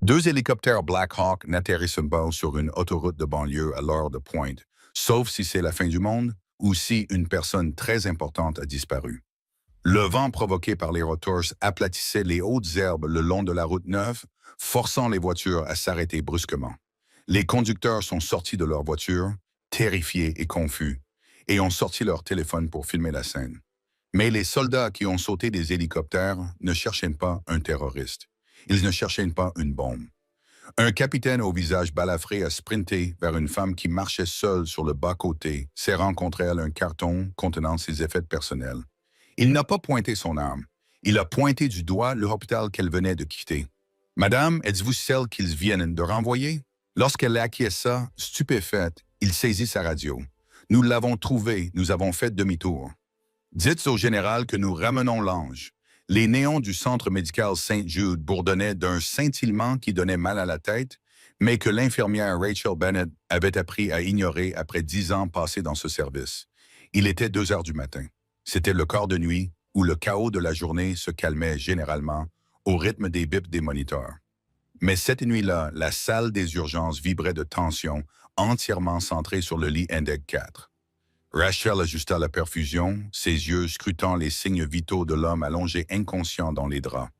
Deux hélicoptères Black Hawk n'atterrissent pas sur une autoroute de banlieue à l'heure de pointe, sauf si c'est la fin du monde ou si une personne très importante a disparu. Le vent provoqué par les rotors aplatissait les hautes herbes le long de la route neuve, forçant les voitures à s'arrêter brusquement. Les conducteurs sont sortis de leur voiture, terrifiés et confus, et ont sorti leur téléphone pour filmer la scène. Mais les soldats qui ont sauté des hélicoptères ne cherchaient pas un terroriste. Ils ne cherchaient pas une bombe. Un capitaine au visage balafré a sprinté vers une femme qui marchait seule sur le bas-côté, serrant contre elle un carton contenant ses effets personnels. Il n'a pas pointé son arme. Il a pointé du doigt l'hôpital qu'elle venait de quitter. « Madame, êtes-vous celle qu'ils viennent de renvoyer? » Lorsqu'elle acquiesça, stupéfaite, il saisit sa radio. « Nous l'avons trouvée, nous avons fait demi-tour. » « Dites au général que nous ramenons l'ange. » Les néons du centre médical Saint-Jude bourdonnaient d'un scintillement qui donnait mal à la tête, mais que l'infirmière Rachel Bennett avait appris à ignorer après 10 ans passés dans ce service. Il était 2 heures du matin. C'était le quart de nuit où le chaos de la journée se calmait généralement au rythme des bips des moniteurs. Mais cette nuit-là, la salle des urgences vibrait de tension, entièrement centrée sur le lit Index 4. Rachel ajusta la perfusion, ses yeux scrutant les signes vitaux de l'homme allongé inconscient dans les draps.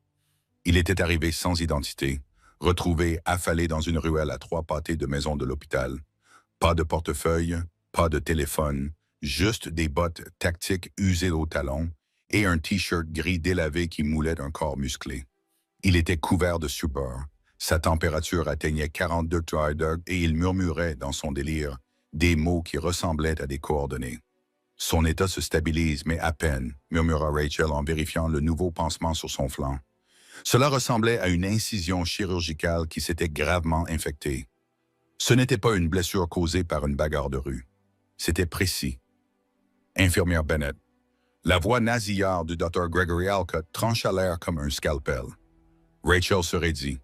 Il était arrivé sans identité, retrouvé affalé dans une ruelle à 3 pâtés de maison de l'hôpital. Pas de portefeuille, pas de téléphone, juste des bottes tactiques usées au talon et un T-shirt gris délavé qui moulait un corps musclé. Il était couvert de sueur. Sa température atteignait 42 degrés et il murmurait dans son délire des mots qui ressemblaient à des coordonnées. Son état se stabilise, mais à peine, murmura Rachel en vérifiant le nouveau pansement sur son flanc. Cela ressemblait à une incision chirurgicale qui s'était gravement infectée. Ce n'était pas une blessure causée par une bagarre de rue. C'était précis. Infirmière Bennett. La voix nasillarde du Dr. Gregory Alcott trancha l'air comme un scalpel. Rachel se raidit.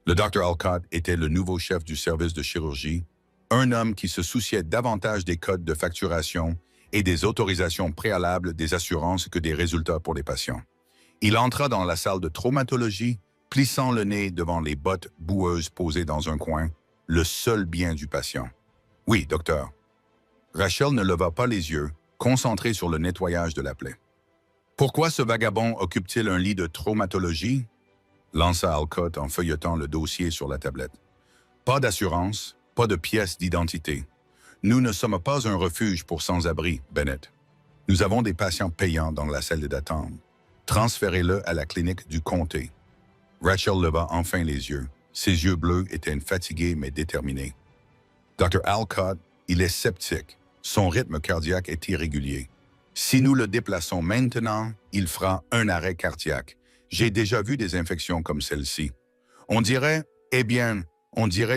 Le Dr. Alcott était le nouveau chef du service de chirurgie, un homme qui se souciait davantage des codes de facturation et des autorisations préalables des assurances que des résultats pour les patients. Il entra dans la salle de traumatologie, plissant le nez devant les bottes boueuses posées dans un coin, le seul bien du patient. « Oui, docteur. » Rachel ne leva pas les yeux, concentrée sur le nettoyage de la plaie. « Pourquoi ce vagabond occupe-t-il un lit de traumatologie ?» lança Alcott en feuilletant le dossier sur la tablette. « Pas d'assurance, pas de pièce d'identité. Nous ne sommes pas un refuge pour sans-abri, Bennett. Nous avons des patients payants dans la salle d'attente. Transférez-le à la clinique du comté. » Rachel leva enfin les yeux. Ses yeux bleus étaient fatigués mais déterminés. « Dr. Alcott, il est sceptique. Son rythme cardiaque est irrégulier. Si nous le déplaçons maintenant, il fera un arrêt cardiaque. J'ai déjà vu des infections comme celle-ci. On dirait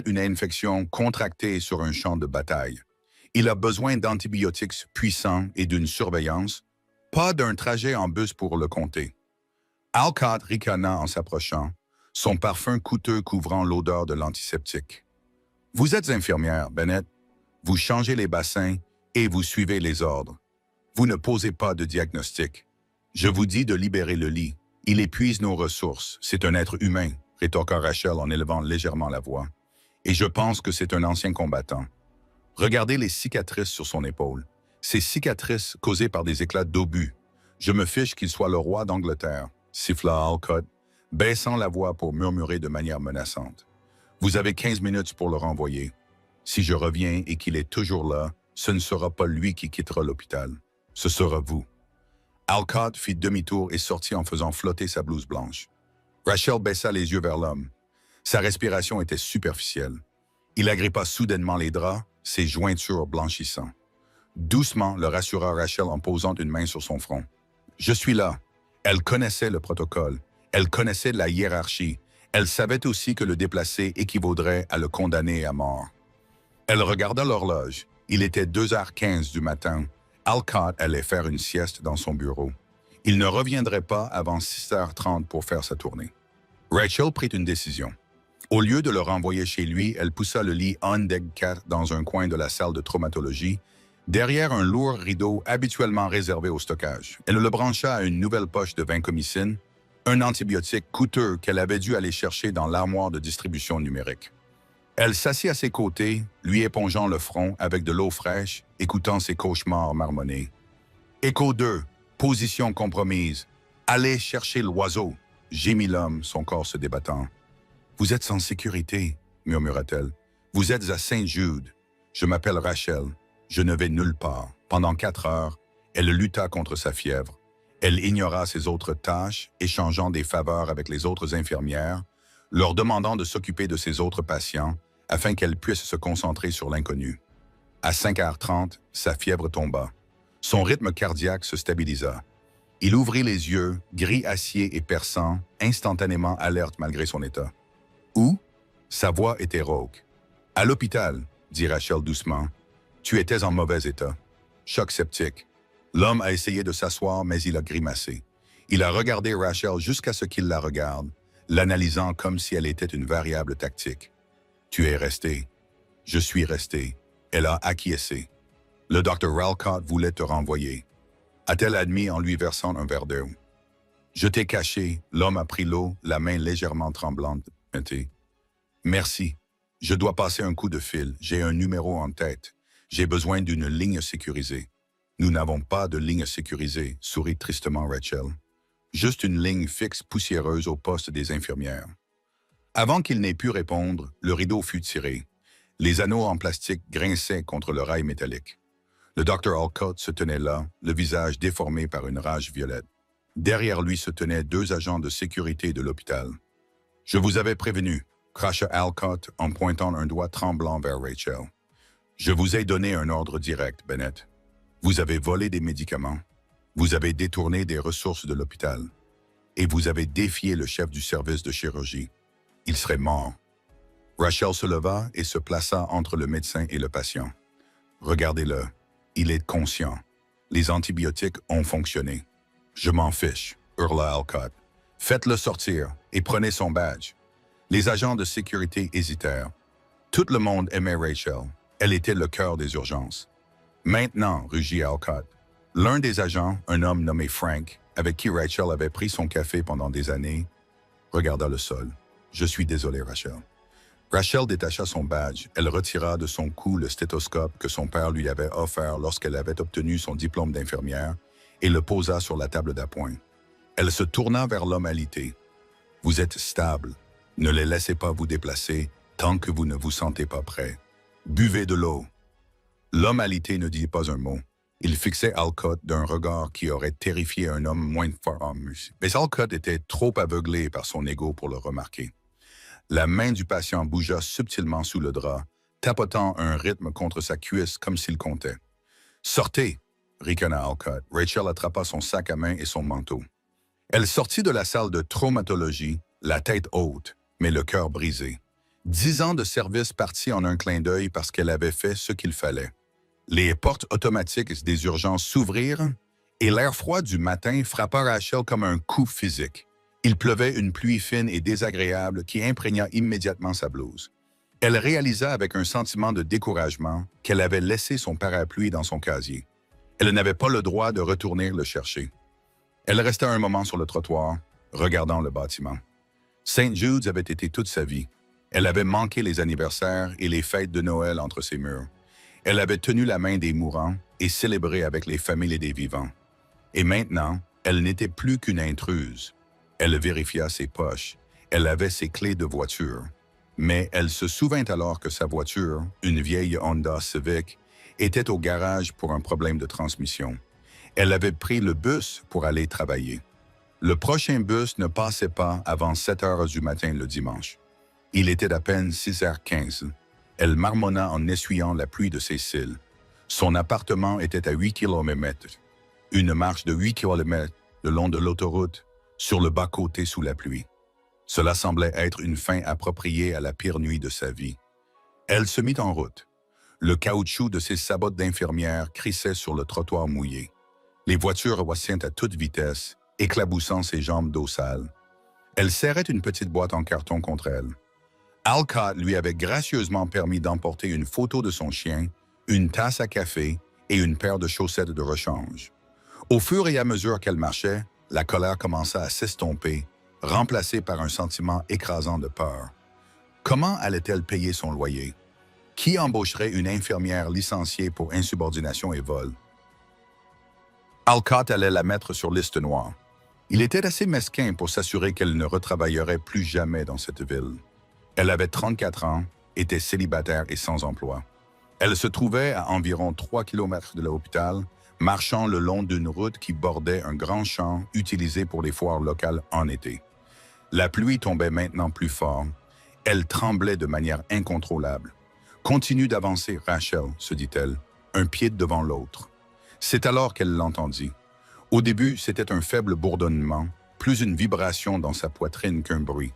une infection contractée sur un champ de bataille. Il a besoin d'antibiotiques puissants et d'une surveillance, pas d'un trajet en bus pour le compter. » Alcott ricana en s'approchant, son parfum coûteux couvrant l'odeur de l'antiseptique. « Vous êtes infirmière, Bennett. Vous changez les bassins et vous suivez les ordres. Vous ne posez pas de diagnostic. Je vous dis de libérer le lit. Il épuise nos ressources. C'est un être humain, » rétorqua Rachel en élevant légèrement la voix. « Et je pense que c'est un ancien combattant. Regardez les cicatrices sur son épaule. Ces cicatrices causées par des éclats d'obus. Je me fiche qu'il soit le roi d'Angleterre, » siffla Alcott, baissant la voix pour murmurer de manière menaçante. « Vous avez 15 minutes pour le renvoyer. Si je reviens et qu'il est toujours là, ce ne sera pas lui qui quittera l'hôpital. Ce sera vous. » Alcott fit demi-tour et sortit en faisant flotter sa blouse blanche. Rachel baissa les yeux vers l'homme. Sa respiration était superficielle. Il agrippa soudainement les draps, ses jointures blanchissant. Doucement, le rassura Rachel en posant une main sur son front. « Je suis là. » Elle connaissait le protocole. Elle connaissait la hiérarchie. Elle savait aussi que le déplacer équivaudrait à le condamner à mort. Elle regarda l'horloge. Il était 2h15 du matin. Alcott allait faire une sieste dans son bureau. Il ne reviendrait pas avant 6h30 pour faire sa tournée. Rachel prit une décision. Au lieu de le renvoyer chez lui, elle poussa le lit Index 4 dans un coin de la salle de traumatologie, derrière un lourd rideau habituellement réservé au stockage. Elle le brancha à une nouvelle poche de vancomycine, un antibiotique coûteux qu'elle avait dû aller chercher dans l'armoire de distribution numérique. Elle s'assit à ses côtés, lui épongeant le front avec de l'eau fraîche, écoutant ses cauchemars marmonnés. Écho 2, position compromise. Allez chercher l'oiseau, gémit l'homme, son corps se débattant. Vous êtes en sécurité, murmura-t-elle. Vous êtes à Saint-Jude. Je m'appelle Rachel. Je ne vais nulle part. Pendant 4 heures, elle lutta contre sa fièvre. Elle ignora ses autres tâches, échangeant des faveurs avec les autres infirmières, leur demandant de s'occuper de ses autres patients afin qu'elle puisse se concentrer sur l'inconnu. À 5h30, sa fièvre tomba. Son rythme cardiaque se stabilisa. Il ouvrit les yeux, gris acier et perçant, instantanément alerte malgré son état. Où? Sa voix était rauque. À l'hôpital, dit Rachel doucement. Tu étais en mauvais état. Choc septique. L'homme a essayé de s'asseoir, mais il a grimacé. Il a regardé Rachel jusqu'à ce qu'il la regarde, l'analysant comme si elle était une variable tactique. Tu es resté. Je suis resté. Elle a acquiescé. Le docteur Ralcott voulait te renvoyer. A-t-elle admis en lui versant un verre d'eau? Je t'ai caché. L'homme a pris l'eau, la main légèrement tremblante. Merci. Je dois passer un coup de fil. J'ai un numéro en tête. J'ai besoin d'une ligne sécurisée. Nous n'avons pas de ligne sécurisée, sourit tristement Rachel. Juste une ligne fixe poussiéreuse au poste des infirmières. Avant qu'il n'ait pu répondre, le rideau fut tiré. Les anneaux en plastique grinçaient contre le rail métallique. Le docteur Alcott se tenait là, le visage déformé par une rage violette. Derrière lui se tenaient 2 agents de sécurité de l'hôpital. « Je vous avais prévenu », cracha Alcott en pointant un doigt tremblant vers Rachel. « Je vous ai donné un ordre direct, Bennett. Vous avez volé des médicaments, vous avez détourné des ressources de l'hôpital, et vous avez défié le chef du service de chirurgie. Il serait mort. » Rachel se leva et se plaça entre le médecin et le patient. « Regardez-le, il est conscient. Les antibiotiques ont fonctionné. »« Je m'en fiche, » hurla Alcott. « Faites-le sortir et prenez son badge. » Les agents de sécurité hésitèrent. Tout le monde aimait Rachel. Elle était le cœur des urgences. Maintenant, rugit Alcott. L'un des agents, un homme nommé Frank, avec qui Rachel avait pris son café pendant des années, regarda le sol. « Je suis désolé, Rachel. » Rachel détacha son badge. Elle retira de son cou le stéthoscope que son père lui avait offert lorsqu'elle avait obtenu son diplôme d'infirmière et le posa sur la table d'appoint. Elle se tourna vers l'homme alité. « Vous êtes stable. Ne les laissez pas vous déplacer tant que vous ne vous sentez pas prêt. Buvez de l'eau. » L'homme alité ne dit pas un mot. Il fixait Alcott d'un regard qui aurait terrifié un homme moins fort. Mais Alcott était trop aveuglé par son ego pour le remarquer. La main du patient bougea subtilement sous le drap, tapotant un rythme contre sa cuisse comme s'il comptait. « Sortez !» ricana Alcott. Rachel attrapa son sac à main et son manteau. Elle sortit de la salle de traumatologie, la tête haute, mais le cœur brisé. 10 ans de service partis en un clin d'œil parce qu'elle avait fait ce qu'il fallait. Les portes automatiques des urgences s'ouvrirent et l'air froid du matin frappa Rachel comme un coup physique. Il pleuvait une pluie fine et désagréable qui imprégna immédiatement sa blouse. Elle réalisa avec un sentiment de découragement qu'elle avait laissé son parapluie dans son casier. Elle n'avait pas le droit de retourner le chercher. Elle resta un moment sur le trottoir, regardant le bâtiment. St. Jude's avait été toute sa vie. Elle avait manqué les anniversaires et les fêtes de Noël entre ses murs. Elle avait tenu la main des mourants et célébré avec les familles des vivants. Et maintenant, elle n'était plus qu'une intruse. Elle vérifia ses poches. Elle avait ses clés de voiture. Mais elle se souvint alors que sa voiture, une vieille Honda Civic, était au garage pour un problème de transmission. Elle avait pris le bus pour aller travailler. Le prochain bus ne passait pas avant 7 heures du matin le dimanche. Il était à peine 6h15. Elle marmonna en essuyant la pluie de ses cils. Son appartement était à 8 km. Une marche de 8 km le long de l'autoroute, sur le bas-côté sous la pluie. Cela semblait être une fin appropriée à la pire nuit de sa vie. Elle se mit en route. Le caoutchouc de ses sabots d'infirmière crissait sur le trottoir mouillé. Les voitures roissaient à toute vitesse, éclaboussant ses jambes d'eau sale. Elle serrait une petite boîte en carton contre elle. Alcott lui avait gracieusement permis d'emporter une photo de son chien, une tasse à café et une paire de chaussettes de rechange. Au fur et à mesure qu'elle marchait, la colère commença à s'estomper remplacé par un sentiment écrasant de peur. Comment allait-elle payer son loyer? Qui embaucherait une infirmière licenciée pour insubordination et vol? Alcott allait la mettre sur liste noire. Il était assez mesquin pour s'assurer qu'elle ne retravaillerait plus jamais dans cette ville. Elle avait 34 ans, était célibataire et sans emploi. Elle se trouvait à environ 3 kilomètres de l'hôpital, marchant le long d'une route qui bordait un grand champ utilisé pour les foires locales en été. La pluie tombait maintenant plus fort. Elle tremblait de manière incontrôlable. « Continue d'avancer, Rachel, » se dit-elle, un pied devant l'autre. C'est alors qu'elle l'entendit. Au début, c'était un faible bourdonnement, plus une vibration dans sa poitrine qu'un bruit.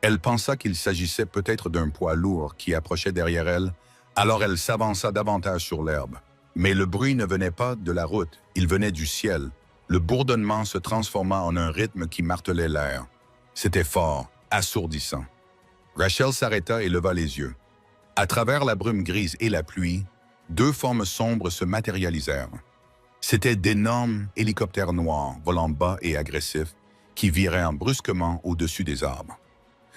Elle pensa qu'il s'agissait peut-être d'un poids lourd qui approchait derrière elle, alors elle s'avança davantage sur l'herbe. Mais le bruit ne venait pas de la route, il venait du ciel. Le bourdonnement se transforma en un rythme qui martelait l'air. C'était fort, assourdissant. Rachel s'arrêta et leva les yeux. À travers la brume grise et la pluie, deux formes sombres se matérialisèrent. C'étaient d'énormes hélicoptères noirs, volant bas et agressifs, qui viraient brusquement au-dessus des arbres.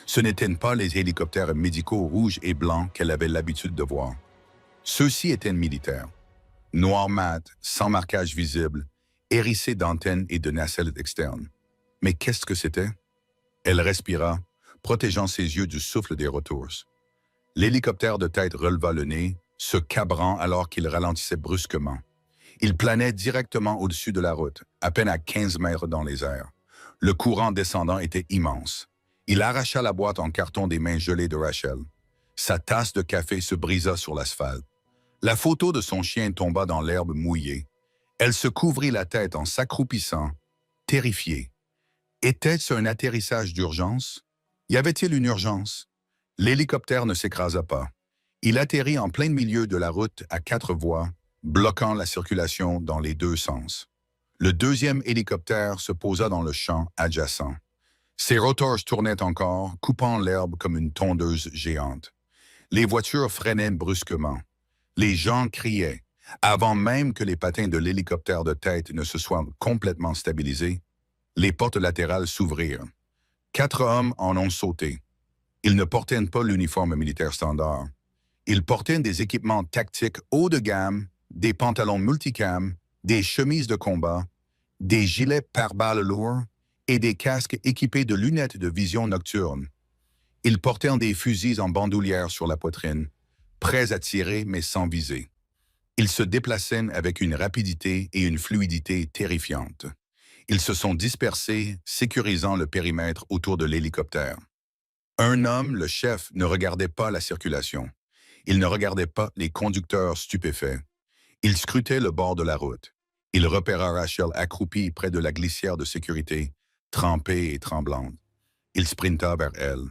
Ce n'étaient pas les hélicoptères médicaux rouges et blancs qu'elle avait l'habitude de voir. Ceux-ci étaient militaires. Noirs mat, sans marquage visible, hérissés d'antennes et de nacelles externes. Mais qu'est-ce que c'était? Elle respira, protégeant ses yeux du souffle des retours. L'hélicoptère de tête releva le nez, se cabrant alors qu'il ralentissait brusquement. Il planait directement au-dessus de la route, à peine à 15 mètres dans les airs. Le courant descendant était immense. Il arracha la boîte en carton des mains gelées de Rachel. Sa tasse de café se brisa sur l'asphalte. La photo de son chien tomba dans l'herbe mouillée. Elle se couvrit la tête en s'accroupissant, terrifiée. Était-ce un atterrissage d'urgence? Y avait-il une urgence? L'hélicoptère ne s'écrasa pas. Il atterrit en plein milieu de la route à 4 voies, bloquant la circulation dans les deux sens. Le deuxième hélicoptère se posa dans le champ adjacent. Ses rotors tournaient encore, coupant l'herbe comme une tondeuse géante. Les voitures freinaient brusquement. Les gens criaient. Avant même que les patins de l'hélicoptère de tête ne se soient complètement stabilisés, les portes latérales s'ouvrirent. 4 hommes en ont sauté. Ils ne portaient pas l'uniforme militaire standard. Ils portaient des équipements tactiques haut de gamme, des pantalons multicam, des chemises de combat, des gilets pare-balles lourds et des casques équipés de lunettes de vision nocturne. Ils portaient des fusils en bandoulière sur la poitrine, prêts à tirer mais sans viser. Ils se déplaçaient avec une rapidité et une fluidité terrifiantes. Ils se sont dispersés, sécurisant le périmètre autour de l'hélicoptère. Un homme, le chef, ne regardait pas la circulation. Il ne regardait pas les conducteurs stupéfaits. Il scrutait le bord de la route. Il repéra Rachel accroupie près de la glissière de sécurité, trempée et tremblante. Il sprinta vers elle.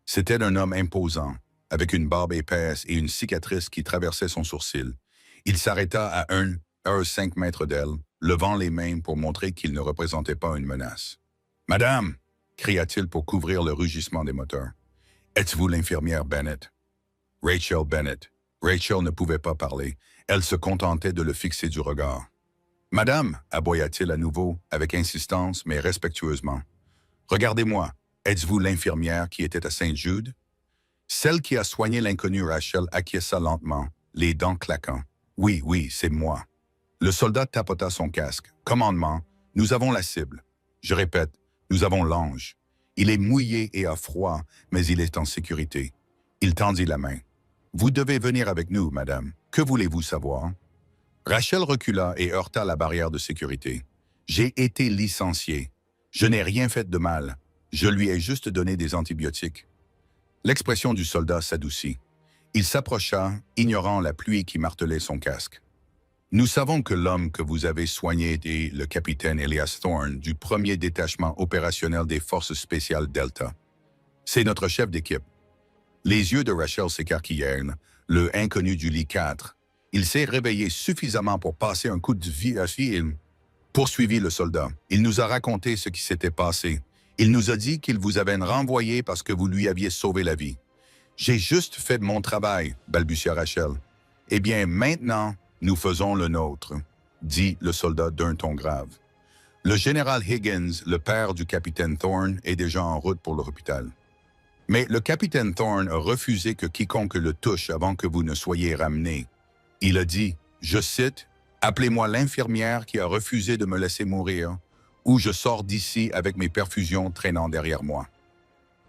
C'était un homme imposant, avec une barbe épaisse et une cicatrice qui traversait son sourcil. Il s'arrêta à 1,5 mètres d'elle, levant les mains pour montrer qu'il ne représentait pas une menace. « Madame !» cria-t-il pour couvrir le rugissement des moteurs. « Êtes-vous l'infirmière Bennett? » Rachel Bennett. Rachel ne pouvait pas parler. Elle se contentait de le fixer du regard. « Madame !» aboya-t-il à nouveau, avec insistance mais respectueusement. « Regardez-moi. Êtes-vous l'infirmière qui était à Saint-Jude? » Celle qui a soigné l'inconnue Rachel acquiesça lentement, les dents claquant. « Oui, oui, c'est moi. » Le soldat tapota son casque. « Commandement, nous avons la cible. Je répète, nous avons l'ange. Il est mouillé et a froid, mais il est en sécurité. » Il tendit la main. « Vous devez venir avec nous, madame. Que voulez-vous savoir? » Rachel recula et heurta la barrière de sécurité. « J'ai été licencié. Je n'ai rien fait de mal. Je lui ai juste donné des antibiotiques. » L'expression du soldat s'adoucit. Il s'approcha, ignorant la pluie qui martelait son casque. « Nous savons que l'homme que vous avez soigné est le capitaine Elias Thorne du 1er détachement opérationnel des forces spéciales Delta. C'est notre chef d'équipe. » Les yeux de Rachel s'écarquillèrent, le inconnu du lit 4. Il s'est réveillé suffisamment pour passer un coup de fil. Poursuivit le soldat. Il nous a raconté ce qui s'était passé. Il nous a dit qu'il vous avait renvoyé parce que vous lui aviez sauvé la vie. J'ai juste fait mon travail, balbutia Rachel. Eh bien, maintenant, nous faisons le nôtre, dit le soldat d'un ton grave. Le général Higgins, le père du capitaine Thorne, est déjà en route pour l'hôpital. Mais le capitaine Thorne a refusé que quiconque le touche avant que vous ne soyez ramené. Il a dit, je cite, « Appelez-moi l'infirmière qui a refusé de me laisser mourir, ou je sors d'ici avec mes perfusions traînant derrière moi. »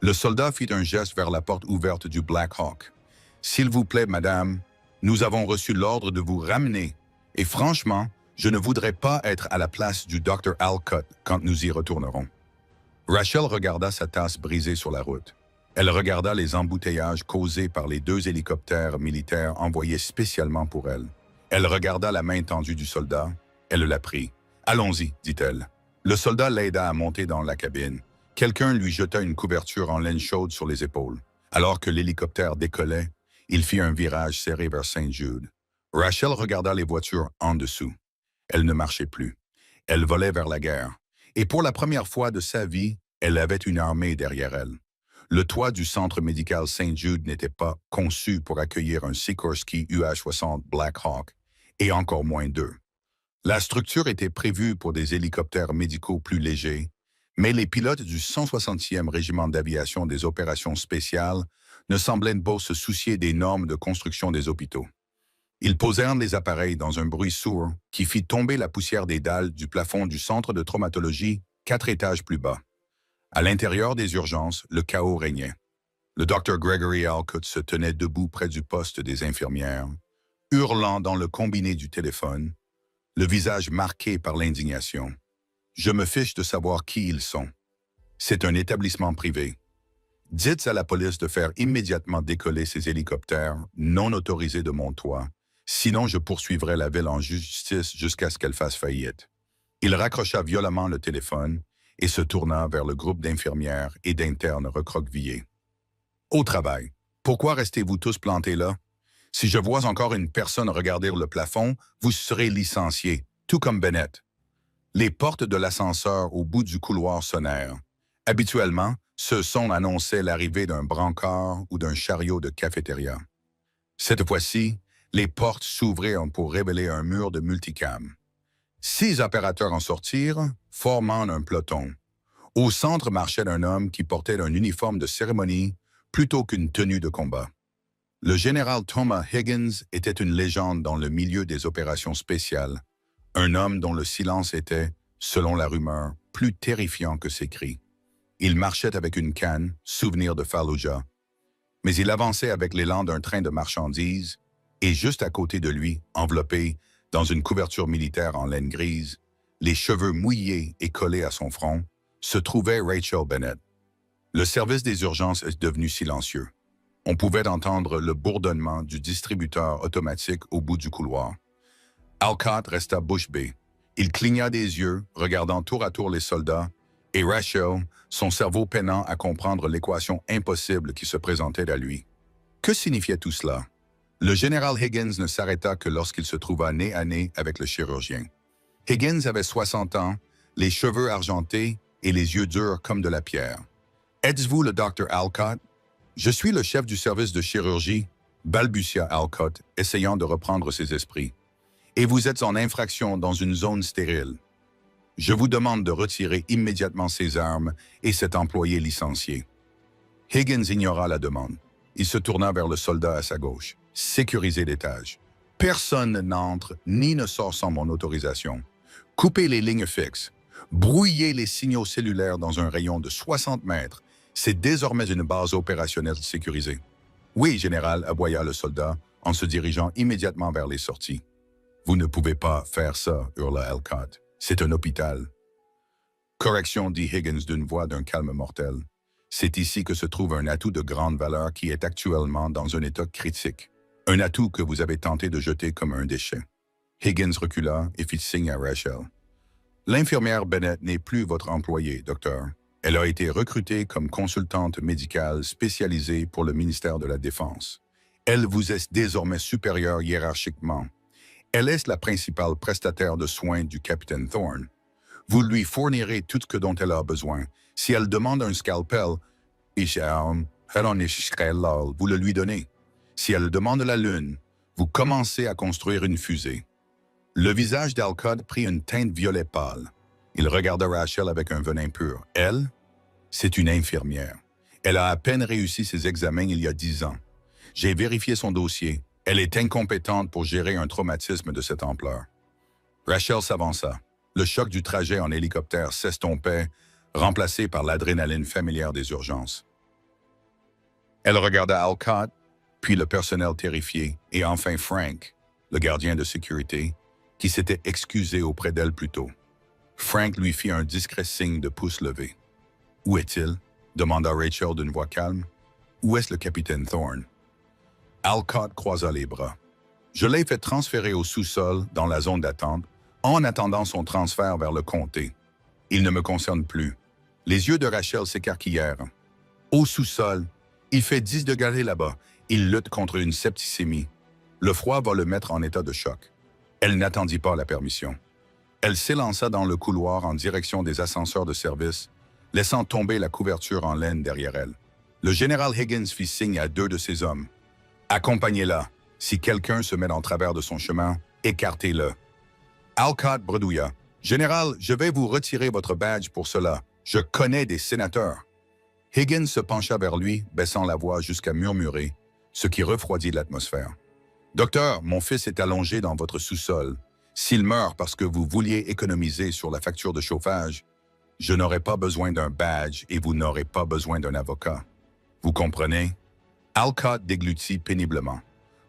Le soldat fit un geste vers la porte ouverte du Black Hawk. « S'il vous plaît, madame, nous avons reçu l'ordre de vous ramener, et franchement, je ne voudrais pas être à la place du Dr. Alcott quand nous y retournerons. » Rachel regarda sa tasse brisée sur la route. Elle regarda les embouteillages causés par les 2 hélicoptères militaires envoyés spécialement pour elle. Elle regarda la main tendue du soldat. Elle la prit. « Allons-y, dit-elle. » Le soldat l'aida à monter dans la cabine. Quelqu'un lui jeta une couverture en laine chaude sur les épaules. Alors que l'hélicoptère décollait, il fit un virage serré vers Saint-Jude. Rachel regarda les voitures en dessous. Elle ne marchait plus. Elle volait vers la guerre. Et pour la première fois de sa vie, elle avait une armée derrière elle. Le toit du centre médical Saint-Jude n'était pas conçu pour accueillir un Sikorsky UH-60 Black Hawk, et encore moins 2. La structure était prévue pour des hélicoptères médicaux plus légers, mais les pilotes du 160e régiment d'aviation des opérations spéciales ne semblaient pas se soucier des normes de construction des hôpitaux. Ils posèrent les appareils dans un bruit sourd qui fit tomber la poussière des dalles du plafond du centre de traumatologie 4 étages plus bas. À l'intérieur des urgences, le chaos régnait. Le Dr. Gregory Alcott se tenait debout près du poste des infirmières, hurlant dans le combiné du téléphone, le visage marqué par l'indignation. « Je me fiche de savoir qui ils sont. C'est un établissement privé. Dites à la police de faire immédiatement décoller ces hélicoptères non autorisés de mon toit, sinon je poursuivrai la ville en justice jusqu'à ce qu'elle fasse faillite. » Il raccrocha violemment le téléphone et se tourna vers le groupe d'infirmières et d'internes recroquevillés. « Au travail. Pourquoi restez-vous tous plantés là? Si je vois encore une personne regarder le plafond, vous serez licenciés, tout comme Bennett. » Les portes de l'ascenseur au bout du couloir sonnèrent. Habituellement, ce son annonçait l'arrivée d'un brancard ou d'un chariot de cafétéria. Cette fois-ci, les portes s'ouvrirent pour révéler un mur de multicam. 6 opérateurs en sortirent, formant un peloton. Au centre marchait un homme qui portait un uniforme de cérémonie plutôt qu'une tenue de combat. Le général Thomas Higgins était une légende dans le milieu des opérations spéciales, un homme dont le silence était, selon la rumeur, plus terrifiant que ses cris. Il marchait avec une canne, souvenir de Fallujah, mais il avançait avec l'élan d'un train de marchandises, et juste à côté de lui, enveloppé dans une couverture militaire en laine grise, les cheveux mouillés et collés à son front, se trouvait Rachel Bennett. Le service des urgences est devenu silencieux. On pouvait entendre le bourdonnement du distributeur automatique au bout du couloir. Alcott resta bouche bée. Il cligna des yeux, regardant tour à tour les soldats, et Rachel, son cerveau peinant à comprendre l'équation impossible qui se présentait à lui. Que signifiait tout cela? Le général Higgins ne s'arrêta que lorsqu'il se trouva nez à nez avec le chirurgien. Higgins avait 60 ans, les cheveux argentés et les yeux durs comme de la pierre. « Êtes-vous le Dr. Alcott? »« Je suis le chef du service de chirurgie, » balbutia Alcott, essayant de reprendre ses esprits. « Et vous êtes en infraction dans une zone stérile. Je vous demande de retirer immédiatement ces armes et cet employé licencié. » Higgins ignora la demande. Il se tourna vers le soldat à sa gauche. « Sécurisez l'étage. Personne n'entre ni ne sort sans mon autorisation. Coupez les lignes fixes. Brouillez les signaux cellulaires dans un rayon de 60 mètres. C'est désormais une base opérationnelle sécurisée. »« Oui, général, » aboya le soldat en se dirigeant immédiatement vers les sorties. « Vous ne pouvez pas faire ça, » hurla Alcott. « C'est un hôpital. »« Correction, » dit Higgins d'une voix d'un calme mortel. « C'est ici que se trouve un atout de grande valeur qui est actuellement dans un état critique. Un atout que vous avez tenté de jeter comme un déchet. » Higgins recula et fit signe à Rachel. « L'infirmière Bennett n'est plus votre employée, docteur. Elle a été recrutée comme consultante médicale spécialisée pour le ministère de la Défense. Elle vous est désormais supérieure hiérarchiquement. Elle est la principale prestataire de soins du capitaine Thorne. Vous lui fournirez tout ce dont elle a besoin. Si elle demande un scalpel, vous le lui donnez. Si elle demande la lune, vous commencez à construire une fusée. » Le visage d'Alcott prit une teinte violet pâle. Il regarda Rachel avec un venin pur. Elle, c'est une infirmière. Elle a à peine réussi ses examens il y a 10 ans. J'ai vérifié son dossier. Elle est incompétente pour gérer un traumatisme de cette ampleur. Rachel s'avança. Le choc du trajet en hélicoptère s'estompait, remplacé par l'adrénaline familière des urgences. Elle regarda Alcott, puis le personnel terrifié, et enfin Frank, le gardien de sécurité, qui s'était excusé auprès d'elle plus tôt. Frank lui fit un discret signe de pouce levé. « Où est-il » demanda Rachel d'une voix calme. « Où est-ce le capitaine Thorne » Alcott croisa les bras. « Je l'ai fait transférer au sous-sol, dans la zone d'attente, en attendant son transfert vers le comté. Il ne me concerne plus. » Les yeux de Rachel s'écarquillèrent. « Au sous-sol, il fait 10 degrés là-bas. Il lutte contre une septicémie. Le froid va le mettre en état de choc. » Elle n'attendit pas la permission. Elle s'élança dans le couloir en direction des ascenseurs de service, laissant tomber la couverture en laine derrière elle. Le général Higgins fit signe à 2 de ses hommes. « Accompagnez-la. Si quelqu'un se met en travers de son chemin, écartez-le. » Alcott bredouilla. « Général, je vais vous retirer votre badge pour cela. Je connais des sénateurs. » Higgins se pencha vers lui, baissant la voix jusqu'à murmurer, ce qui refroidit l'atmosphère. « Docteur, mon fils est allongé dans votre sous-sol. S'il meurt parce que vous vouliez économiser sur la facture de chauffage, je n'aurai pas besoin d'un badge et vous n'aurez pas besoin d'un avocat. Vous comprenez? » Alcott déglutit péniblement.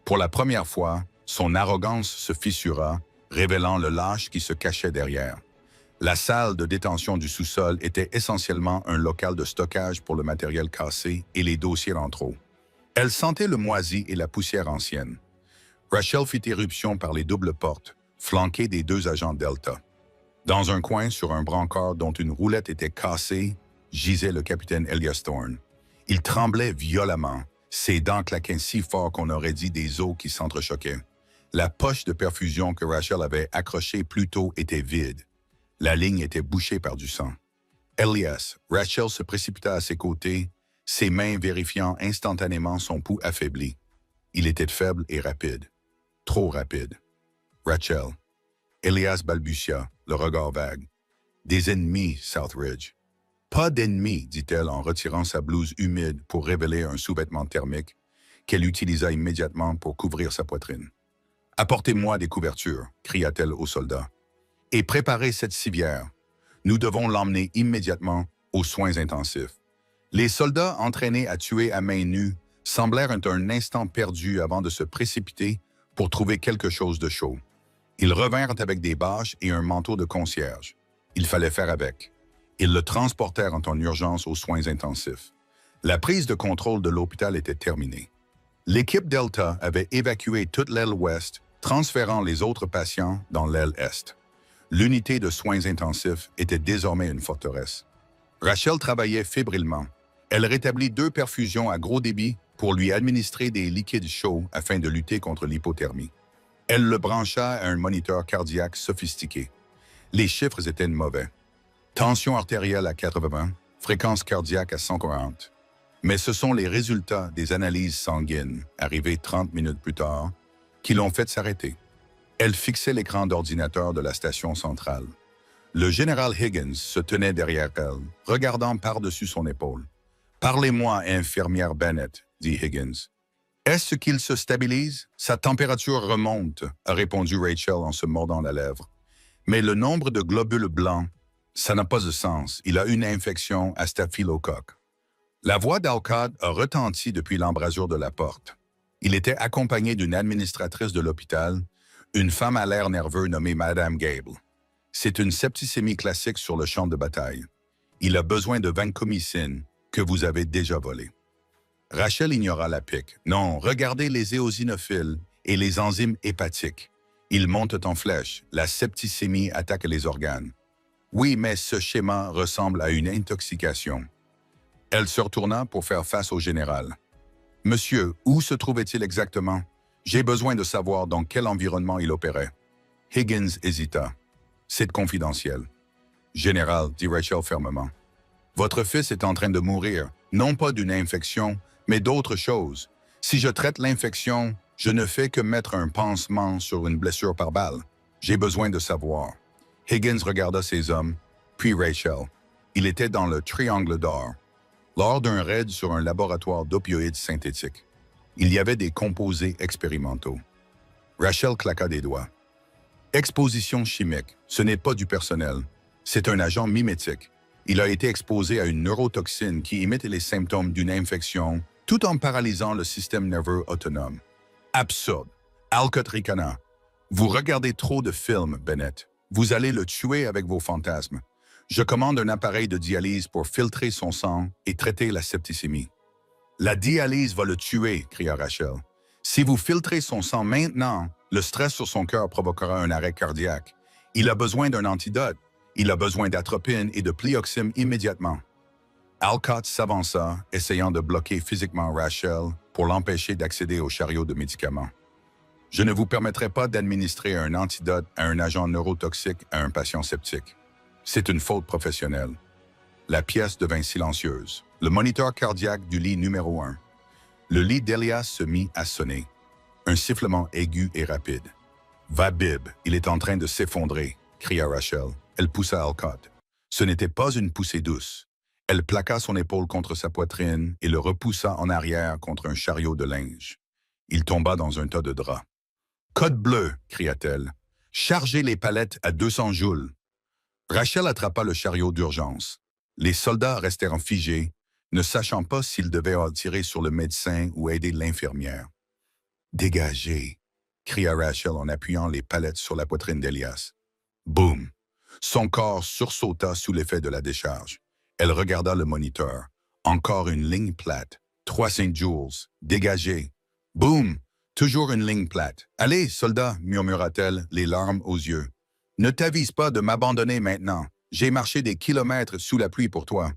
Pour la première fois, son arrogance se fissura, révélant le lâche qui se cachait derrière. La salle de détention du sous-sol était essentiellement un local de stockage pour le matériel cassé et les dossiers en trop. Elle sentait le moisi et la poussière ancienne. Rachel fit éruption par les doubles portes, flanquées des 2 agents Delta. Dans un coin, sur un brancard dont une roulette était cassée, gisait le capitaine Elias Thorne. Il tremblait violemment, ses dents claquaient si fort qu'on aurait dit des os qui s'entrechoquaient. La poche de perfusion que Rachel avait accrochée plus tôt était vide. La ligne était bouchée par du sang. Elias, Rachel se précipita à ses côtés, ses mains vérifiant instantanément son pouls affaibli. Il était faible et rapide. Trop rapide. Rachel. Elias balbutia, le regard vague. « Des ennemis, Southridge. »« Pas d'ennemis, dit-elle en retirant sa blouse humide pour révéler un sous-vêtement thermique qu'elle utilisa immédiatement pour couvrir sa poitrine. « Apportez-moi des couvertures, cria-t-elle aux soldats. « Et préparez cette civière. Nous devons l'emmener immédiatement aux soins intensifs. » Les soldats entraînés à tuer à main nue semblèrent un instant perdus avant de se précipiter pour trouver quelque chose de chaud. Ils revinrent avec des bâches et un manteau de concierge. Il fallait faire avec. Ils le transportèrent en urgence aux soins intensifs. La prise de contrôle de l'hôpital était terminée. L'équipe Delta avait évacué toute l'aile ouest, transférant les autres patients dans l'aile est. L'unité de soins intensifs était désormais une forteresse. Rachel travaillait fébrilement. Elle rétablit 2 perfusions à gros débit pour lui administrer des liquides chauds afin de lutter contre l'hypothermie. Elle le brancha à un moniteur cardiaque sophistiqué. Les chiffres étaient mauvais. Tension artérielle à 80, fréquence cardiaque à 140. Mais ce sont les résultats des analyses sanguines, arrivés 30 minutes plus tard, qui l'ont fait s'arrêter. Elle fixait l'écran d'ordinateur de la station centrale. Le général Higgins se tenait derrière elle, regardant par-dessus son épaule. « Parlez-moi, infirmière Bennett, » dit Higgins. « Est-ce qu'il se stabilise? Sa température remonte, » a répondu Rachel en se mordant la lèvre. « Mais le nombre de globules blancs, ça n'a pas de sens. Il a une infection à staphylocoque. » La voix d'Alcott a retenti depuis l'embrasure de la porte. Il était accompagné d'une administratrice de l'hôpital, une femme à l'air nerveux nommée Madame Gable. C'est une septicémie classique sur le champ de bataille. Il a besoin de vancomycine, que vous avez déjà volé. Rachel ignora la pique. Non, regardez les éosinophiles et les enzymes hépatiques. Ils montent en flèche. La septicémie attaque les organes. Oui, mais ce schéma ressemble à une intoxication. Elle se retourna pour faire face au général. « Monsieur, où se trouvait-il exactement? J'ai besoin de savoir dans quel environnement il opérait. » Higgins hésita. « C'est confidentiel. »« Général, dit Rachel fermement, votre fils est en train de mourir, non pas d'une infection, mais d'autre chose. Si je traite l'infection, je ne fais que mettre un pansement sur une blessure par balle. J'ai besoin de savoir. » Higgins regarda ses hommes, Puis Rachel. Il était dans le Triangle d'Or, lors d'un raid sur un laboratoire d'opioïdes synthétiques. Il y avait des composés expérimentaux. Rachel claqua des doigts. Exposition chimique, ce n'est pas du personnel. C'est un agent mimétique. Il a été exposé à une neurotoxine qui imite les symptômes d'une infection tout en paralysant le système nerveux autonome. Absurde. Alcott ricana. Vous regardez trop de films, Bennett. Vous allez le tuer avec vos fantasmes. Je commande un appareil de dialyse pour filtrer son sang et traiter la septicémie. La dialyse va le tuer, cria Rachel. Si vous filtrez son sang maintenant, le stress sur son cœur provoquera un arrêt cardiaque. Il a besoin d'un antidote. Il a besoin d'atropine et de plioxime immédiatement. Alcott s'avança, essayant de bloquer physiquement Rachel pour l'empêcher d'accéder au chariot de médicaments. Je ne vous permettrai pas d'administrer un antidote à un agent neurotoxique à un patient sceptique. C'est une faute professionnelle. La pièce devint silencieuse. Le moniteur cardiaque du lit numéro 1. Le lit d'Elias se mit à sonner. Un sifflement aigu et rapide. « Va, Bib, il est en train de s'effondrer », cria Rachel. Elle poussa Alcott. Ce n'était pas une poussée douce. Elle plaqua son épaule contre sa poitrine et le repoussa en arrière contre un chariot de linge. Il tomba dans un tas de draps. « Code bleu » cria-t-elle. « Chargez les palettes à 200 joules. » Rachel attrapa le chariot d'urgence. Les soldats restèrent figés, ne sachant pas s'ils devaient tirer sur le médecin ou aider l'infirmière. « Dégagez » cria Rachel en appuyant les palettes sur la poitrine d'Elias. Boum! Son corps sursauta sous l'effet de la décharge. Elle regarda le moniteur. Encore une ligne plate. 300 joules. Dégagez. Boum! Toujours une ligne plate. « Allez, soldat » murmura-t-elle, les larmes aux yeux. « Ne t'avise pas de m'abandonner maintenant. J'ai marché des kilomètres sous la pluie pour toi. »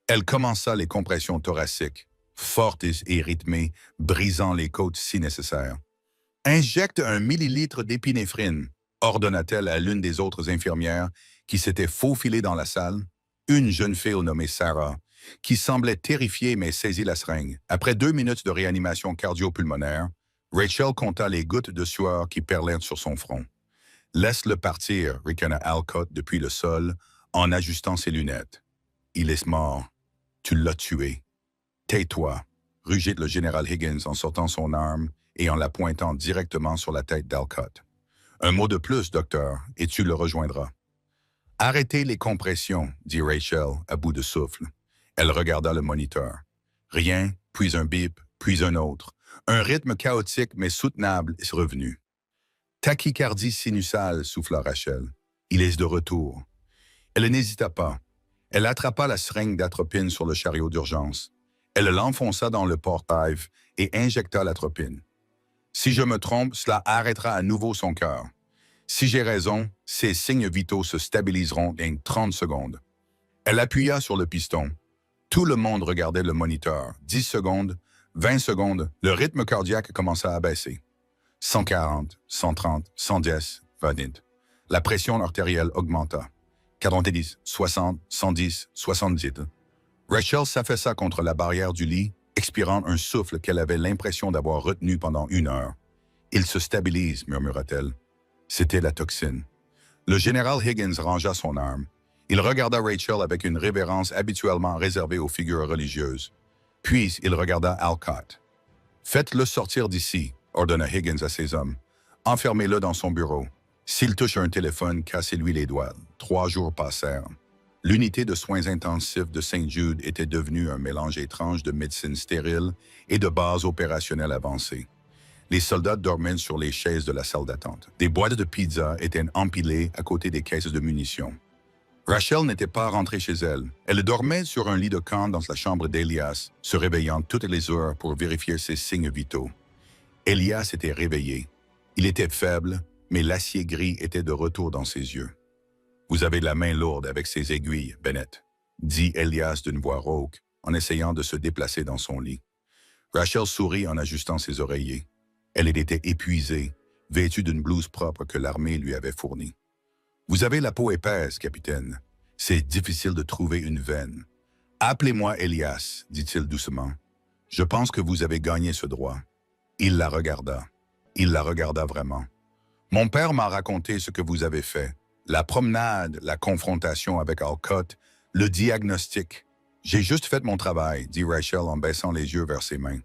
Elle commença les compressions thoraciques, fortes et rythmées, brisant les côtes si nécessaire. « Injecte 1 millilitre d'épinéphrine » ordonna-t-elle à l'une des autres infirmières qui s'était faufilée dans la salle, une jeune fille nommée Sarah, qui semblait terrifiée mais saisit la seringue. Après 2 minutes de réanimation cardio-pulmonaire, Rachel compta les gouttes de sueur qui perlaient sur son front. « Laisse-le partir » ricana Alcott depuis le sol en ajustant ses lunettes. « Il est mort. Tu l'as tué. »« Tais-toi » rugit le général Higgins en sortant son arme et en la pointant directement sur la tête d'Alcott. « Un mot de plus, docteur, et tu le rejoindras. » « Arrêtez les compressions, » dit Rachel, à bout de souffle. Elle regarda le moniteur. Rien, puis un bip, puis un autre. Un rythme chaotique mais soutenable est revenu. « Tachycardie sinusale, » souffla Rachel. « Il est de retour. » Elle n'hésita pas. Elle attrapa la seringue d'atropine sur le chariot d'urgence. Elle l'enfonça dans le portail et injecta l'atropine. « Si je me trompe, cela arrêtera à nouveau son cœur. Si j'ai raison, ses signes vitaux se stabiliseront en 30 secondes. » Elle appuya sur le piston. Tout le monde regardait le moniteur. 10 secondes, 20 secondes, le rythme cardiaque commença à baisser. 140, 130, 110, 20. La pression artérielle augmenta. 90, 60, 110, 70. Rachel s'affaissa contre la barrière du lit, expirant un souffle qu'elle avait l'impression d'avoir retenu pendant 1 heure. « Il se stabilise », murmura-t-elle. C'était la toxine. Le général Higgins rangea son arme. Il regarda Rachel avec une révérence habituellement réservée aux figures religieuses. Puis il regarda Alcott. « Faites-le sortir d'ici », ordonna Higgins à ses hommes. « Enfermez-le dans son bureau. S'il touche un téléphone, cassez-lui les doigts. » 3 jours passèrent. L'unité de soins intensifs de St. Jude était devenue un mélange étrange de médecine stérile et de base opérationnelle avancée. Les soldats dormaient sur les chaises de la salle d'attente. Des boîtes de pizza étaient empilées à côté des caisses de munitions. Rachel n'était pas rentrée chez elle. Elle dormait sur un lit de camp dans la chambre d'Elias, se réveillant toutes les heures pour vérifier ses signes vitaux. Elias était réveillé. Il était faible, mais l'acier gris était de retour dans ses yeux. « Vous avez la main lourde avec ces aiguilles, Bennett », dit Elias d'une voix rauque, en essayant de se déplacer dans son lit. Rachel sourit en ajustant ses oreillers. Elle était épuisée, vêtue d'une blouse propre que l'armée lui avait fournie. « Vous avez la peau épaisse, capitaine. C'est difficile de trouver une veine. »« Appelez-moi Elias, » dit-il doucement. « Je pense que vous avez gagné ce droit. » Il la regarda. Il la regarda vraiment. « Mon père m'a raconté ce que vous avez fait. La promenade, la confrontation avec Alcott, le diagnostic. J'ai juste fait mon travail, dit Rachel en baissant les yeux vers ses mains.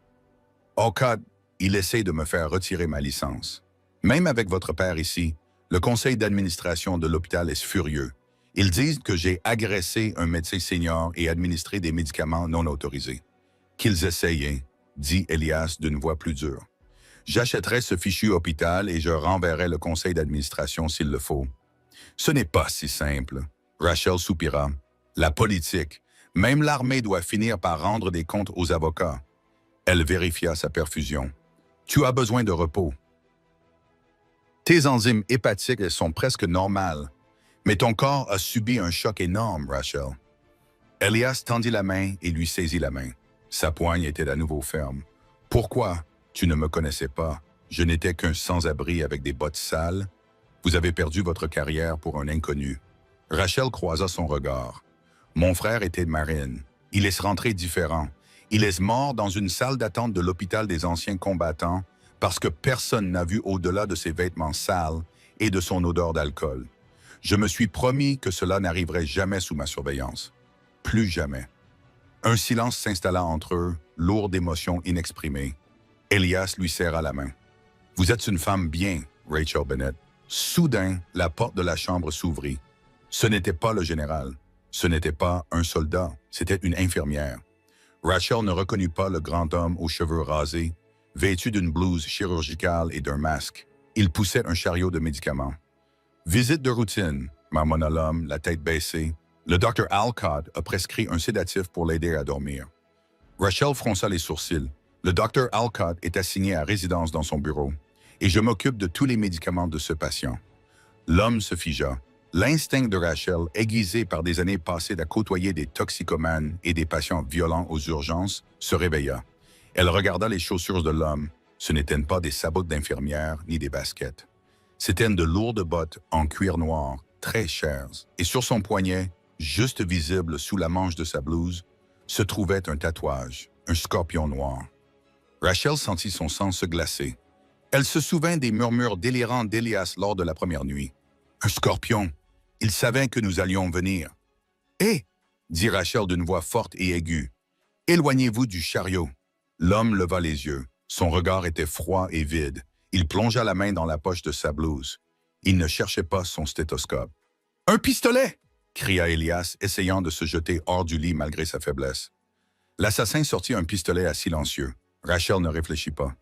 Alcott, il essaie de me faire retirer ma licence. Même avec votre père ici, le conseil d'administration de l'hôpital est furieux. Ils disent que j'ai agressé un médecin senior et administré des médicaments non autorisés. Qu'ils essayaient, dit Elias d'une voix plus dure. J'achèterai ce fichu hôpital et je renverrai le conseil d'administration s'il le faut. Ce n'est pas si simple. Rachel soupira. La politique, même l'armée doit finir par rendre des comptes aux avocats. Elle vérifia sa perfusion. Tu as besoin de repos. Tes enzymes hépatiques sont presque normales, mais ton corps a subi un choc énorme, Rachel. Elias tendit la main et lui saisit la main. Sa poigne était à nouveau ferme. Pourquoi? Tu ne me connaissais pas. Je n'étais qu'un sans-abri avec des bottes sales. Vous avez perdu votre carrière pour un inconnu. Rachel croisa son regard. Mon frère était marine. Il est rentré différent. Il est mort dans une salle d'attente de l'hôpital des anciens combattants parce que personne n'a vu au-delà de ses vêtements sales et de son odeur d'alcool. Je me suis promis que cela n'arriverait jamais sous ma surveillance. Plus jamais. Un silence s'installa entre eux, lourd d'émotions inexprimées. Elias lui serra la main. « Vous êtes une femme bien, Rachel Bennett. » Soudain, la porte de la chambre s'ouvrit. Ce n'était pas le général. Ce n'était pas un soldat. C'était une infirmière. Rachel ne reconnut pas le grand homme aux cheveux rasés, vêtu d'une blouse chirurgicale et d'un masque. Il poussait un chariot de médicaments. « Visite de routine », marmonna l'homme, la tête baissée. Le docteur Alcott a prescrit un sédatif pour l'aider à dormir. Rachel fronça les sourcils. Le docteur Alcott est assigné à résidence dans son bureau, et je m'occupe de tous les médicaments de ce patient. L'homme se figea. L'instinct de Rachel, aiguisé par des années passées à côtoyer des toxicomanes et des patients violents aux urgences, se réveilla. Elle regarda les chaussures de l'homme. Ce n'étaient pas des sabots d'infirmière ni des baskets. C'étaient de lourdes bottes en cuir noir, très chères, et sur son poignet, juste visible sous la manche de sa blouse, se trouvait un tatouage, un scorpion noir. Rachel sentit son sang se glacer. Elle se souvint des murmures délirants d'Elias lors de la première nuit. « Un scorpion! Il savait que nous allions venir. »« Hé !» dit Rachel d'une voix forte et aiguë. « Éloignez-vous du chariot. » L'homme leva les yeux. Son regard était froid et vide. Il plongea la main dans la poche de sa blouse. Il ne cherchait pas son stéthoscope. « Un pistolet !» cria Elias, essayant de se jeter hors du lit malgré sa faiblesse. L'assassin sortit un pistolet à silencieux. Rachel ne réfléchit pas.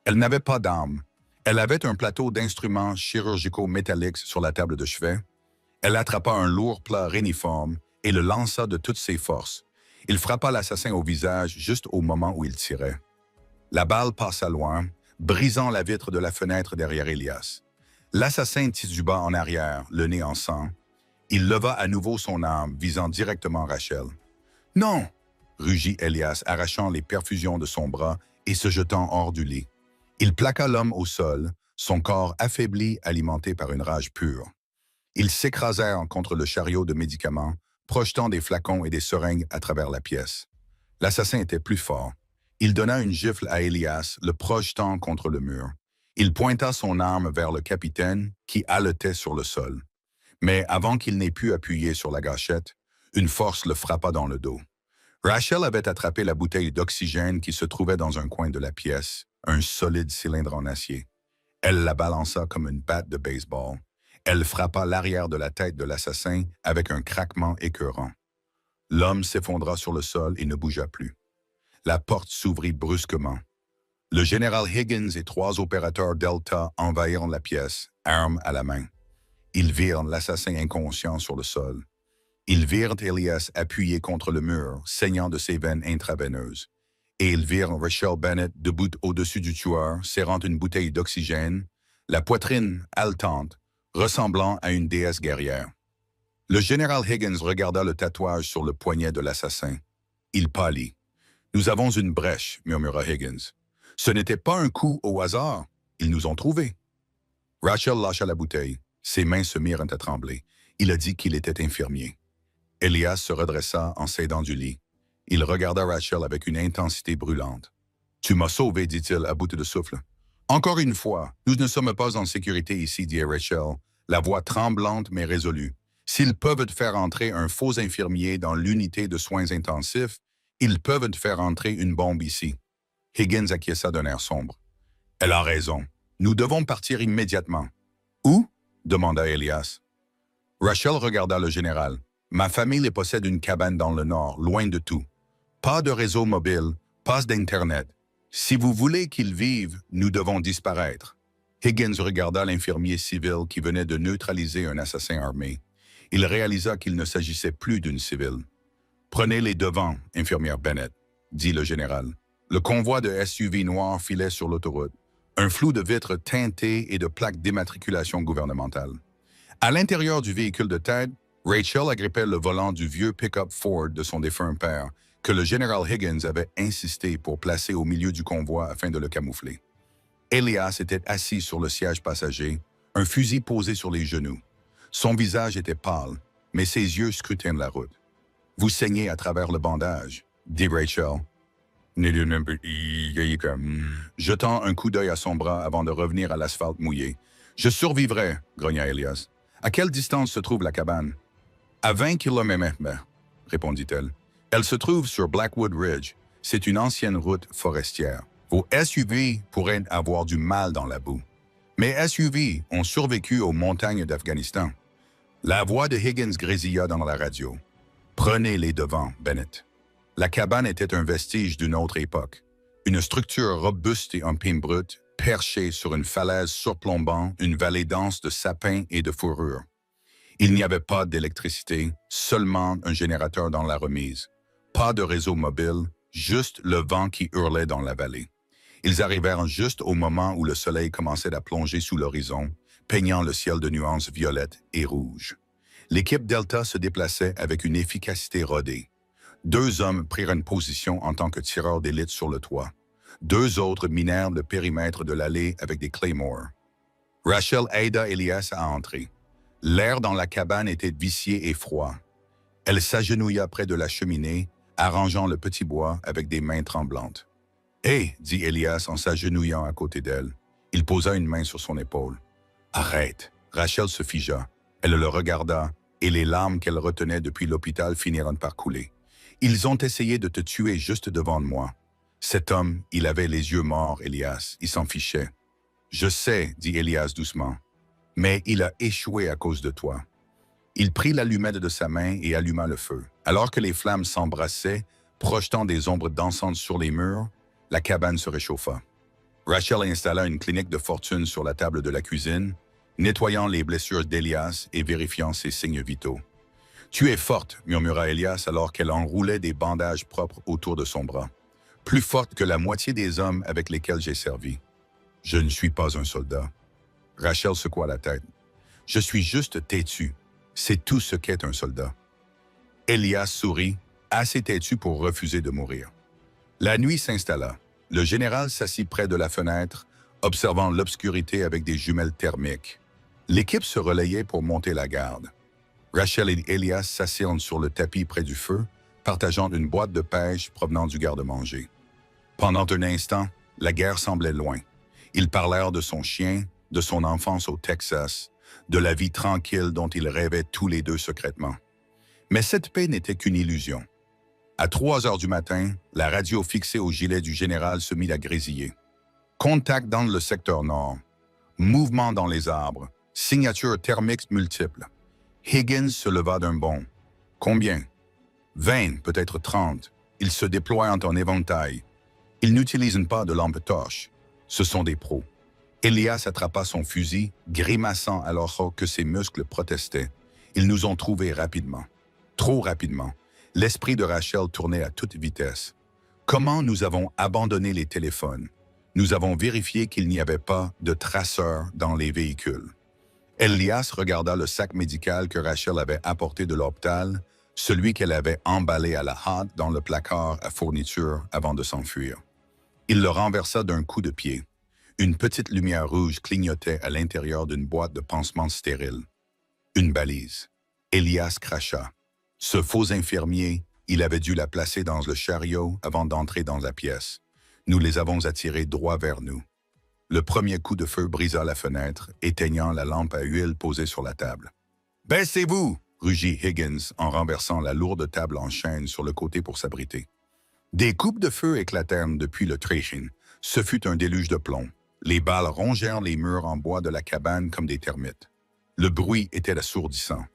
Elle n'avait pas d'arme. Elle avait un plateau d'instruments chirurgicaux métalliques sur la table de chevet. Elle attrapa un lourd plat réniforme et le lança de toutes ses forces. Il frappa l'assassin au visage juste au moment où il tirait. La balle passa loin, brisant la vitre de la fenêtre derrière Elias. L'assassin tituba en arrière, le nez en sang. Il leva à nouveau son arme, visant directement Rachel. « Non !» rugit Elias, arrachant les perfusions de son bras et se jetant hors du lit. Il plaqua l'homme au sol, son corps affaibli, alimenté par une rage pure. Ils s'écrasèrent contre le chariot de médicaments, projetant des flacons et des seringues à travers la pièce. L'assassin était plus fort. Il donna une gifle à Elias, le projetant contre le mur. Il pointa son arme vers le capitaine, qui haletait sur le sol. Mais avant qu'il n'ait pu appuyer sur la gâchette, une force le frappa dans le dos. Rachel avait attrapé la bouteille d'oxygène qui se trouvait dans un coin de la pièce, un solide cylindre en acier. Elle la balança comme une batte de baseball. Elle frappa l'arrière de la tête de l'assassin avec un craquement écœurant. L'homme s'effondra sur le sol et ne bougea plus. La porte s'ouvrit brusquement. Le général Higgins et 3 opérateurs Delta envahirent la pièce, armes à la main. Ils virent l'assassin inconscient sur le sol. Ils virent Elias appuyé contre le mur, saignant de ses veines intraveineuses. Et ils virent Rachel Bennett debout au-dessus du tueur, serrant une bouteille d'oxygène, la poitrine haletante, ressemblant à une déesse guerrière. Le général Higgins regarda le tatouage sur le poignet de l'assassin. Il pâlit. « Nous avons une brèche, » murmura Higgins. « Ce n'était pas un coup au hasard. Ils nous ont trouvés. » Rachel lâcha la bouteille. Ses mains se mirent à trembler. Il a dit qu'il était infirmier. Elias se redressa en s'aidant du lit. Il regarda Rachel avec une intensité brûlante. « Tu m'as sauvé, dit-il à bout de souffle. « Encore une fois, nous ne sommes pas en sécurité ici, dit Rachel, la voix tremblante mais résolue. S'ils peuvent faire entrer un faux infirmier dans l'unité de soins intensifs, ils peuvent faire entrer une bombe ici. Higgins acquiesça d'un air sombre. Elle a raison. Nous devons partir immédiatement. Où? Demanda Elias. Rachel regarda le général. Ma famille les possède une cabane dans le nord, loin de tout. Pas de réseau mobile, pas d'Internet. Si vous voulez qu'ils vivent, nous devons disparaître. Higgins regarda l'infirmier civil qui venait de neutraliser un assassin armé. Il réalisa qu'il ne s'agissait plus d'une civile. Prenez les devants, infirmière Bennett, dit le général. Le convoi de SUV noirs filait sur l'autoroute. Un flou de vitres teintées et de plaques d'immatriculation gouvernementale. À l'intérieur du véhicule de Ted, Rachel agrippait le volant du vieux pick-up Ford de son défunt père, que le général Higgins avait insisté pour placer au milieu du convoi afin de le camoufler. Elias était assis sur le siège passager, un fusil posé sur les genoux. Son visage était pâle, mais ses yeux scrutaient la route. « Vous saignez à travers le bandage », dit Rachel. Jetant un coup d'œil à son bras avant de revenir à l'asphalte mouillé. « Je survivrai, grogna Elias. À quelle distance se trouve la cabane? À 20 km, répondit-elle. Elle se trouve sur Blackwood Ridge. C'est une ancienne route forestière. Vos SUV pourraient avoir du mal dans la boue. Mes SUV ont survécu aux montagnes d'Afghanistan. La voix de Higgins grésilla dans la radio. Prenez les devants, Bennett. La cabane était un vestige d'une autre époque. Une structure robuste et en pin brut, perchée sur une falaise surplombant une vallée dense de sapins et de fourrures. Il n'y avait pas d'électricité, seulement un générateur dans la remise. Pas de réseau mobile, juste le vent qui hurlait dans la vallée. Ils arrivèrent juste au moment où le soleil commençait à plonger sous l'horizon, peignant le ciel de nuances violettes et rouges. L'équipe Delta se déplaçait avec une efficacité rodée. 2 hommes prirent une position en tant que tireurs d'élite sur le toit. 2 autres minèrent le périmètre de l'allée avec des claymores. Rachel aida Elias à entrer. L'air dans la cabane était vicié et froid. Elle s'agenouilla près de la cheminée, arrangeant le petit bois avec des mains tremblantes. « Hé !» dit Elias en s'agenouillant à côté d'elle. Il posa une main sur son épaule. « Arrête !» Rachel se figea. Elle le regarda, et les larmes qu'elle retenait depuis l'hôpital finirent par couler. « Ils ont essayé de te tuer juste devant moi. Cet homme, il avait les yeux morts, Elias. Il s'en fichait. »« Je sais, » dit Elias doucement. « Mais il a échoué à cause de toi. » Il prit l'allumette de sa main et alluma le feu. Alors que les flammes s'embrassaient, projetant des ombres dansantes sur les murs, la cabane se réchauffa. Rachel installa une clinique de fortune sur la table de la cuisine, nettoyant les blessures d'Elias et vérifiant ses signes vitaux. « Tu es forte, » murmura Elias alors qu'elle enroulait des bandages propres autour de son bras. « Plus forte que la moitié des hommes avec lesquels j'ai servi. »« Je ne suis pas un soldat. » Rachel secoua la tête. « Je suis juste têtu. C'est tout ce qu'est un soldat. » Elias sourit, assez têtu pour refuser de mourir. La nuit s'installa. Le général s'assit près de la fenêtre, observant l'obscurité avec des jumelles thermiques. L'équipe se relayait pour monter la garde. Rachel et Elias s'assirent sur le tapis près du feu, partageant une boîte de pêche provenant du garde-manger. Pendant un instant, la guerre semblait loin. Ils parlèrent de son chien, de son enfance au Texas, de la vie tranquille dont ils rêvaient tous les deux secrètement. Mais cette paix n'était qu'une illusion. À 3 heures du matin, la radio fixée au gilet du général se mit à grésiller. Contact dans le secteur nord. Mouvement dans les arbres. Signatures thermiques multiples. Higgins se leva d'un bond. Combien? 20, peut-être 30. Ils se déploient en éventail. Ils n'utilisent pas de lampe torche. Ce sont des pros. Elias attrapa son fusil, grimaçant alors que ses muscles protestaient. Ils nous ont trouvés rapidement. Trop rapidement. L'esprit de Rachel tournait à toute vitesse. Comment nous avons abandonné les téléphones? Nous avons vérifié qu'il n'y avait pas de traceurs dans les véhicules. Elias regarda le sac médical que Rachel avait apporté de l'hôpital, celui qu'elle avait emballé à la hâte dans le placard à fourniture avant de s'enfuir. Il le renversa d'un coup de pied. Une petite lumière rouge clignotait à l'intérieur d'une boîte de pansements stériles. Une balise. Elias cracha. Ce faux infirmier, il avait dû la placer dans le chariot avant d'entrer dans la pièce. Nous les avons attirés droit vers nous. Le premier coup de feu brisa la fenêtre, éteignant la lampe à huile posée sur la table. « Baissez-vous » rugit Higgins en renversant la lourde table en chêne sur le côté pour s'abriter. Des coupes de feu éclatèrent depuis le Trachin. Ce fut un déluge de plomb. Les balles rongèrent les murs en bois de la cabane comme des termites. Le bruit était assourdissant.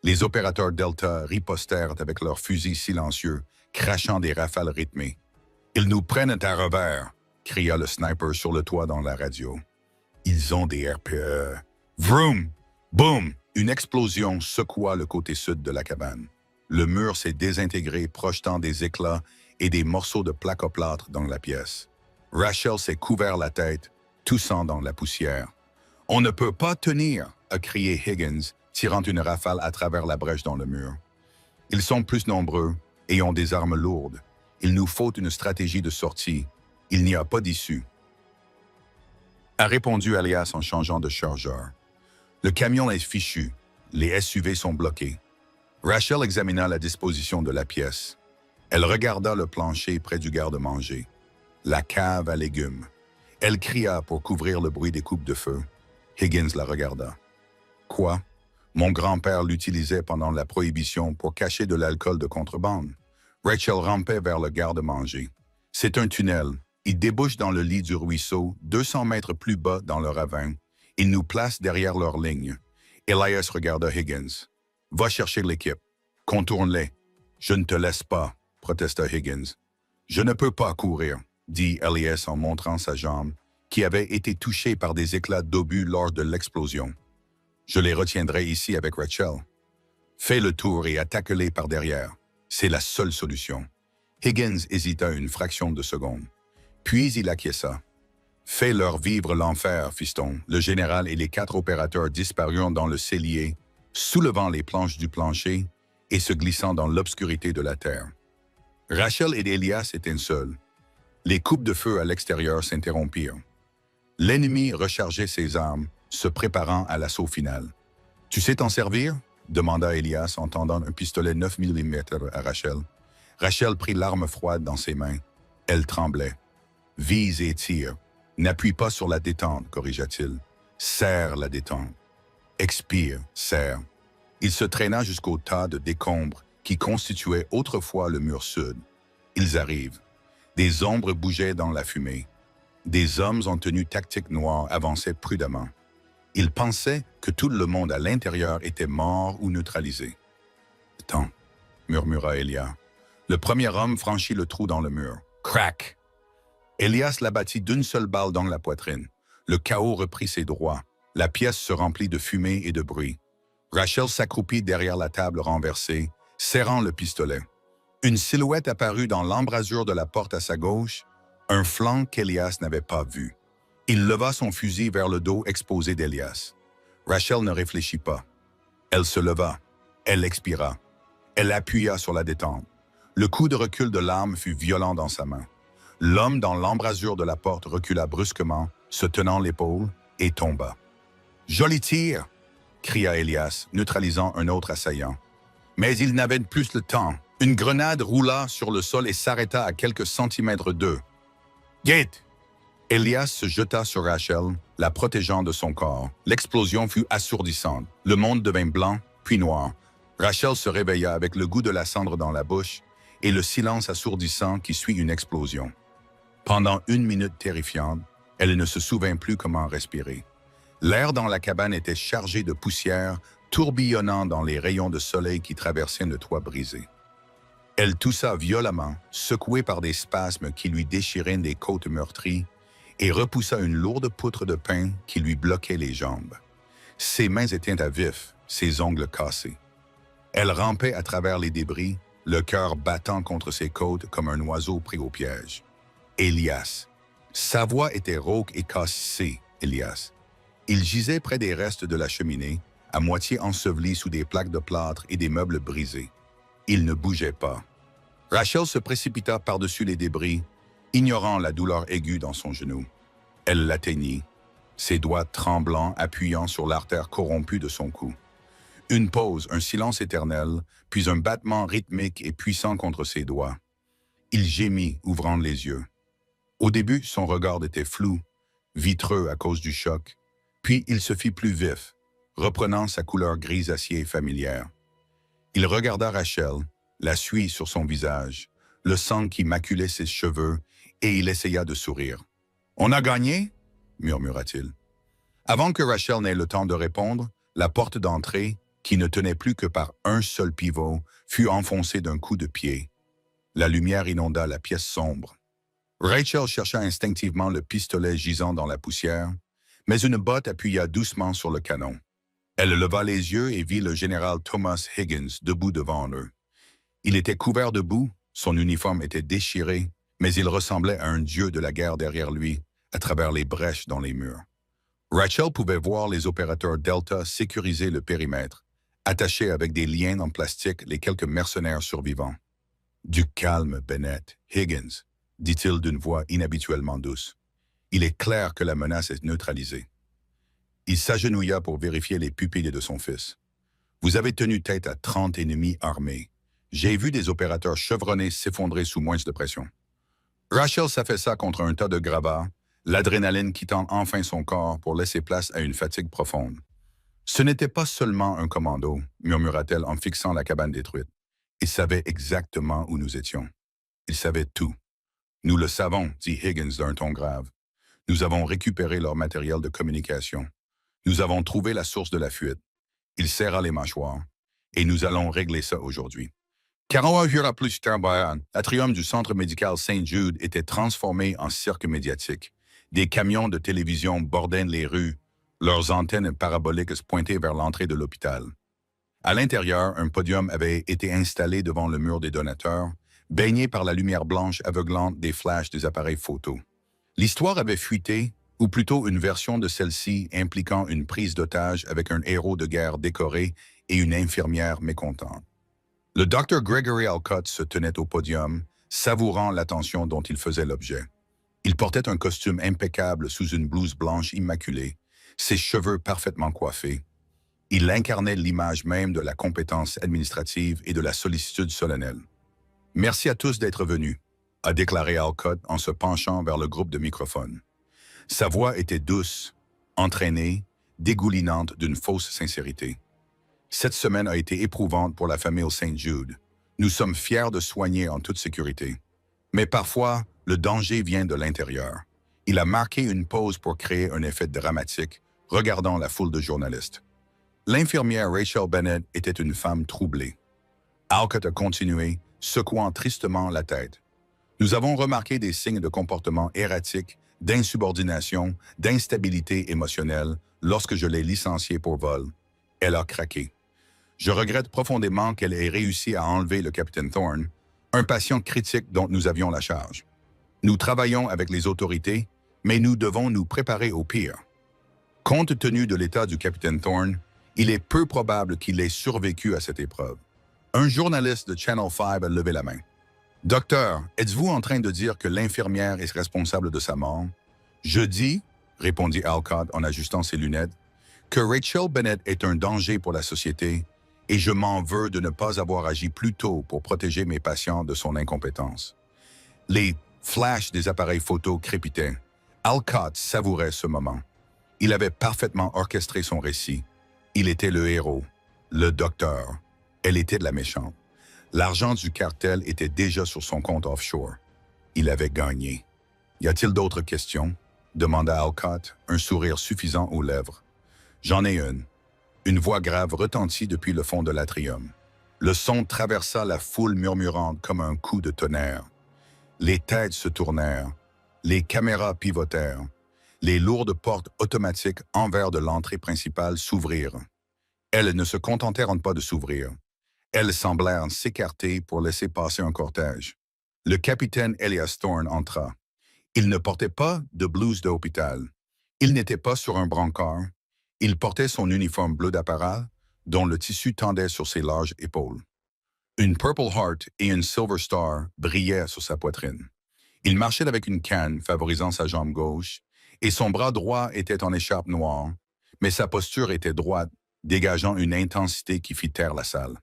Les opérateurs Delta ripostèrent avec leurs fusils silencieux, crachant des rafales rythmées. « Ils nous prennent à revers !» cria le sniper sur le toit dans la radio. « Ils ont des RPE. » Vroom! Boum! Une explosion secoua le côté sud de la cabane. Le mur s'est désintégré, projetant des éclats et des morceaux de placoplâtre dans la pièce. Rachel s'est couvert la tête, toussant dans la poussière. « On ne peut pas tenir !» a crié Higgins, tirant une rafale à travers la brèche dans le mur. « Ils sont plus nombreux et ont des armes lourdes. Il nous faut une stratégie de sortie. Il n'y a pas d'issue. » A répondu Alias en changeant de chargeur. Le camion est fichu. Les SUV sont bloqués. Rachel examina la disposition de la pièce. Elle regarda le plancher près du garde-manger. La cave à légumes. Elle cria pour couvrir le bruit des coupes de feu. Higgins la regarda. « Quoi? Mon grand-père l'utilisait pendant la prohibition pour cacher de l'alcool de contrebande. » Rachel rampait vers le garde-manger. « C'est un tunnel. Il débouche dans le lit du ruisseau, 200 mètres plus bas dans le ravin. Il nous place derrière leur ligne. » Elias regarda Higgins. « Va chercher l'équipe. Contourne-les. »« Je ne te laisse pas, » protesta Higgins. « Je ne peux pas courir, » dit Elias en montrant sa jambe, qui avait été touchée par des éclats d'obus lors de l'explosion. « Je les retiendrai ici avec Rachel. Fais le tour et attaque-les par derrière. C'est la seule solution. » Higgins hésita une fraction de seconde. Puis il acquiesça. « Fais-leur vivre l'enfer, fiston. » Le général et les 4 opérateurs disparurent dans le cellier, soulevant les planches du plancher et se glissant dans l'obscurité de la terre. Rachel et Elias étaient seuls. Les coupes de feu à l'extérieur s'interrompirent. L'ennemi rechargeait ses armes, se préparant à l'assaut final. « Tu sais t'en servir ?» demanda Elias en tendant un pistolet 9 mm à Rachel. Rachel prit l'arme froide dans ses mains. Elle tremblait. « Vise et tire. N'appuie pas sur la détente, corrigea-t-il. Serre la détente. Expire, serre. » Il se traîna jusqu'au tas de décombres qui constituait autrefois le mur sud. Ils arrivent. Des ombres bougeaient dans la fumée. Des hommes en tenue tactique noire avançaient prudemment. Ils pensaient que tout le monde à l'intérieur était mort ou neutralisé. « Attends », murmura Elia. Le premier homme franchit le trou dans le mur. Crac! Elias l'abattit d'une seule balle dans la poitrine. Le chaos reprit ses droits. La pièce se remplit de fumée et de bruit. Rachel s'accroupit derrière la table renversée, serrant le pistolet. Une silhouette apparut dans l'embrasure de la porte à sa gauche, un flanc qu'Elias n'avait pas vu. Il leva son fusil vers le dos exposé d'Elias. Rachel ne réfléchit pas. Elle se leva. Elle expira. Elle appuya sur la détente. Le coup de recul de l'arme fut violent dans sa main. L'homme dans l'embrasure de la porte recula brusquement, se tenant l'épaule, et tomba. « Joli tir !» cria Elias, neutralisant un autre assaillant. Mais il n'avait plus le temps. Une grenade roula sur le sol et s'arrêta à quelques centimètres d'eux. « Gate !» Elias se jeta sur Rachel, la protégeant de son corps. L'explosion fut assourdissante. Le monde devint blanc, puis noir. Rachel se réveilla avec le goût de la cendre dans la bouche et le silence assourdissant qui suit une explosion. Pendant 1 minute terrifiante, elle ne se souvint plus comment respirer. L'air dans la cabane était chargé de poussière, tourbillonnant dans les rayons de soleil qui traversaient le toit brisé. Elle toussa violemment, secouée par des spasmes qui lui déchiraient des côtes meurtries, et repoussa une lourde poutre de pain qui lui bloquait les jambes. Ses mains étaient à vif, ses ongles cassés. Elle rampait à travers les débris, le cœur battant contre ses côtes comme un oiseau pris au piège. Elias. Sa voix était rauque et cassée, Elias. Il gisait près des restes de la cheminée, à moitié enseveli sous des plaques de plâtre et des meubles brisés. Il ne bougeait pas. Rachel se précipita par-dessus les débris, ignorant la douleur aiguë dans son genou. Elle l'atteignit, ses doigts tremblants appuyant sur l'artère corrompue de son cou. Une pause, un silence éternel, puis un battement rythmique et puissant contre ses doigts. Il gémit, ouvrant les yeux. Au début, son regard était flou, vitreux à cause du choc, puis il se fit plus vif, reprenant sa couleur gris-acier familière. Il regarda Rachel, la suie sur son visage, le sang qui maculait ses cheveux, et il essaya de sourire. « On a gagné ?» murmura-t-il. Avant que Rachel n'ait le temps de répondre, la porte d'entrée, qui ne tenait plus que par un seul pivot, fut enfoncée d'un coup de pied. La lumière inonda la pièce sombre. Rachel chercha instinctivement le pistolet gisant dans la poussière, mais une botte appuya doucement sur le canon. Elle leva les yeux et vit le général Thomas Higgins debout devant eux. Il était couvert de boue, son uniforme était déchiré, mais il ressemblait à un dieu de la guerre derrière lui, à travers les brèches dans les murs. Rachel pouvait voir les opérateurs Delta sécuriser le périmètre, attachés avec des liens en plastique les quelques mercenaires survivants. « Du calme, Bennett, Higgins, » dit-il d'une voix inhabituellement douce. « Il est clair que la menace est neutralisée. » Il s'agenouilla pour vérifier les pupilles de son fils. « Vous avez tenu tête à 30 ennemis armés. J'ai vu des opérateurs chevronnés s'effondrer sous moins de pression. » Rachel s'affaissa contre un tas de gravats, l'adrénaline quittant enfin son corps pour laisser place à une fatigue profonde. « Ce n'était pas seulement un commando, » murmura-t-elle en fixant la cabane détruite. « Il savait exactement où nous étions. Il savait tout. »« Nous le savons, » dit Higgins d'un ton grave. « Nous avons récupéré leur matériel de communication. Nous avons trouvé la source de la fuite. » Il serra les mâchoires. « Et nous allons régler ça aujourd'hui. » 48 heures plus tard, l'atrium du centre médical St. Jude était transformé en cirque médiatique. Des camions de télévision bordaient les rues, leurs antennes paraboliques pointées vers l'entrée de l'hôpital. À l'intérieur, un podium avait été installé devant le mur des donateurs, baigné par la lumière blanche aveuglante des flashs des appareils photo. L'histoire avait fuité, ou plutôt une version de celle-ci impliquant une prise d'otage avec un héros de guerre décoré et une infirmière mécontente. Le Dr. Gregory Alcott se tenait au podium, savourant l'attention dont il faisait l'objet. Il portait un costume impeccable sous une blouse blanche immaculée, ses cheveux parfaitement coiffés. Il incarnait l'image même de la compétence administrative et de la sollicitude solennelle. « Merci à tous d'être venus », a déclaré Alcott en se penchant vers le groupe de microphones. Sa voix était douce, entraînée, dégoulinante d'une fausse sincérité. Cette semaine a été éprouvante pour la famille St. Jude. Nous sommes fiers de soigner en toute sécurité. Mais parfois, le danger vient de l'intérieur. Il a marqué une pause pour créer un effet dramatique, regardant la foule de journalistes. L'infirmière Rachel Bennett était une femme troublée. Alcott a continué, secouant tristement la tête. Nous avons remarqué des signes de comportement erratique, d'insubordination, d'instabilité émotionnelle lorsque je l'ai licenciée pour vol. Elle a craqué. Je regrette profondément qu'elle ait réussi à enlever le capitaine Thorne, un patient critique dont nous avions la charge. Nous travaillons avec les autorités, mais nous devons nous préparer au pire. Compte tenu de l'état du capitaine Thorne, il est peu probable qu'il ait survécu à cette épreuve. Un journaliste de Channel 5 a levé la main. « Docteur, êtes-vous en train de dire que l'infirmière est responsable de sa mort? »« Je dis, » répondit Alcott en ajustant ses lunettes, « que Rachel Bennett est un danger pour la société et je m'en veux de ne pas avoir agi plus tôt pour protéger mes patients de son incompétence. » Les flashs des appareils photo crépitaient. Alcott savourait ce moment. Il avait parfaitement orchestré son récit. Il était le héros, le docteur. Elle était de la méchante. L'argent du cartel était déjà sur son compte offshore. Il avait gagné. « Y a-t-il d'autres questions? » demanda Alcott, un sourire suffisant aux lèvres. « J'en ai une. » Une voix grave retentit depuis le fond de l'atrium. Le son traversa la foule murmurante comme un coup de tonnerre. Les têtes se tournèrent, les caméras pivotèrent, les lourdes portes automatiques en verre de l'entrée principale s'ouvrirent. Elles ne se contentèrent pas de s'ouvrir. Elles semblèrent s'écarter pour laisser passer un cortège. Le capitaine Elias Thorne entra. Il ne portait pas de blouse d'hôpital. Il n'était pas sur un brancard. Il portait son uniforme bleu d'apparat, dont le tissu tendait sur ses larges épaules. Une Purple Heart et une Silver Star brillaient sur sa poitrine. Il marchait avec une canne favorisant sa jambe gauche, et son bras droit était en écharpe noire, mais sa posture était droite, dégageant une intensité qui fit taire la salle.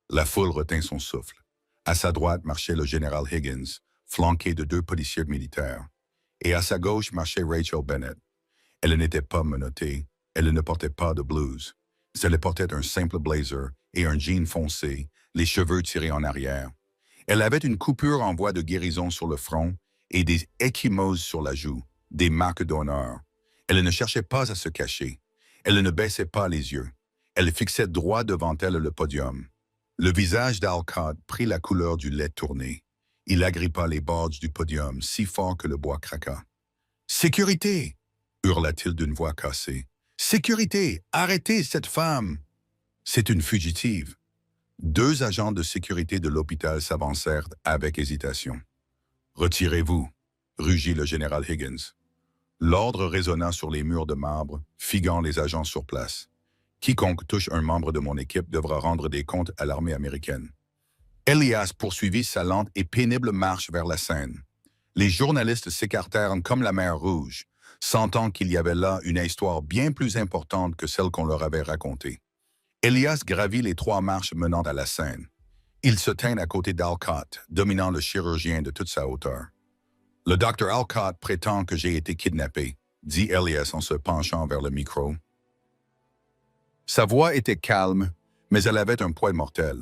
La foule retint son souffle. À sa droite marchait le général Higgins, flanqué de 2 policiers militaires, et à sa gauche marchait Rachel Bennett. Elle n'était pas menottée, elle ne portait pas de blouse. Elle portait un simple blazer et un jean foncé, les cheveux tirés en arrière. Elle avait une coupure en voie de guérison sur le front et des ecchymoses sur la joue, des marques d'honneur. Elle ne cherchait pas à se cacher. Elle ne baissait pas les yeux. Elle fixait droit devant elle le podium. Le visage d'Alcott prit la couleur du lait tourné. Il agrippa les bords du podium si fort que le bois craqua. « Sécurité !» hurla-t-il d'une voix cassée. « Sécurité! Arrêtez cette femme! » C'est une fugitive. 2 agents de sécurité de l'hôpital s'avancèrent avec hésitation. « Retirez-vous !» rugit le général Higgins. L'ordre résonna sur les murs de marbre, figant les agents sur place. Quiconque touche un membre de mon équipe devra rendre des comptes à l'armée américaine. Elias poursuivit sa lente et pénible marche vers la scène. Les journalistes s'écartèrent comme la mer Rouge, sentant qu'il y avait là une histoire bien plus importante que celle qu'on leur avait racontée. Elias gravit les 3 marches menant à la scène. Il se tint à côté d'Alcott, dominant le chirurgien de toute sa hauteur. « Le docteur Alcott prétend que j'ai été kidnappé », dit Elias en se penchant vers le micro. Sa voix était calme, mais elle avait un poids mortel.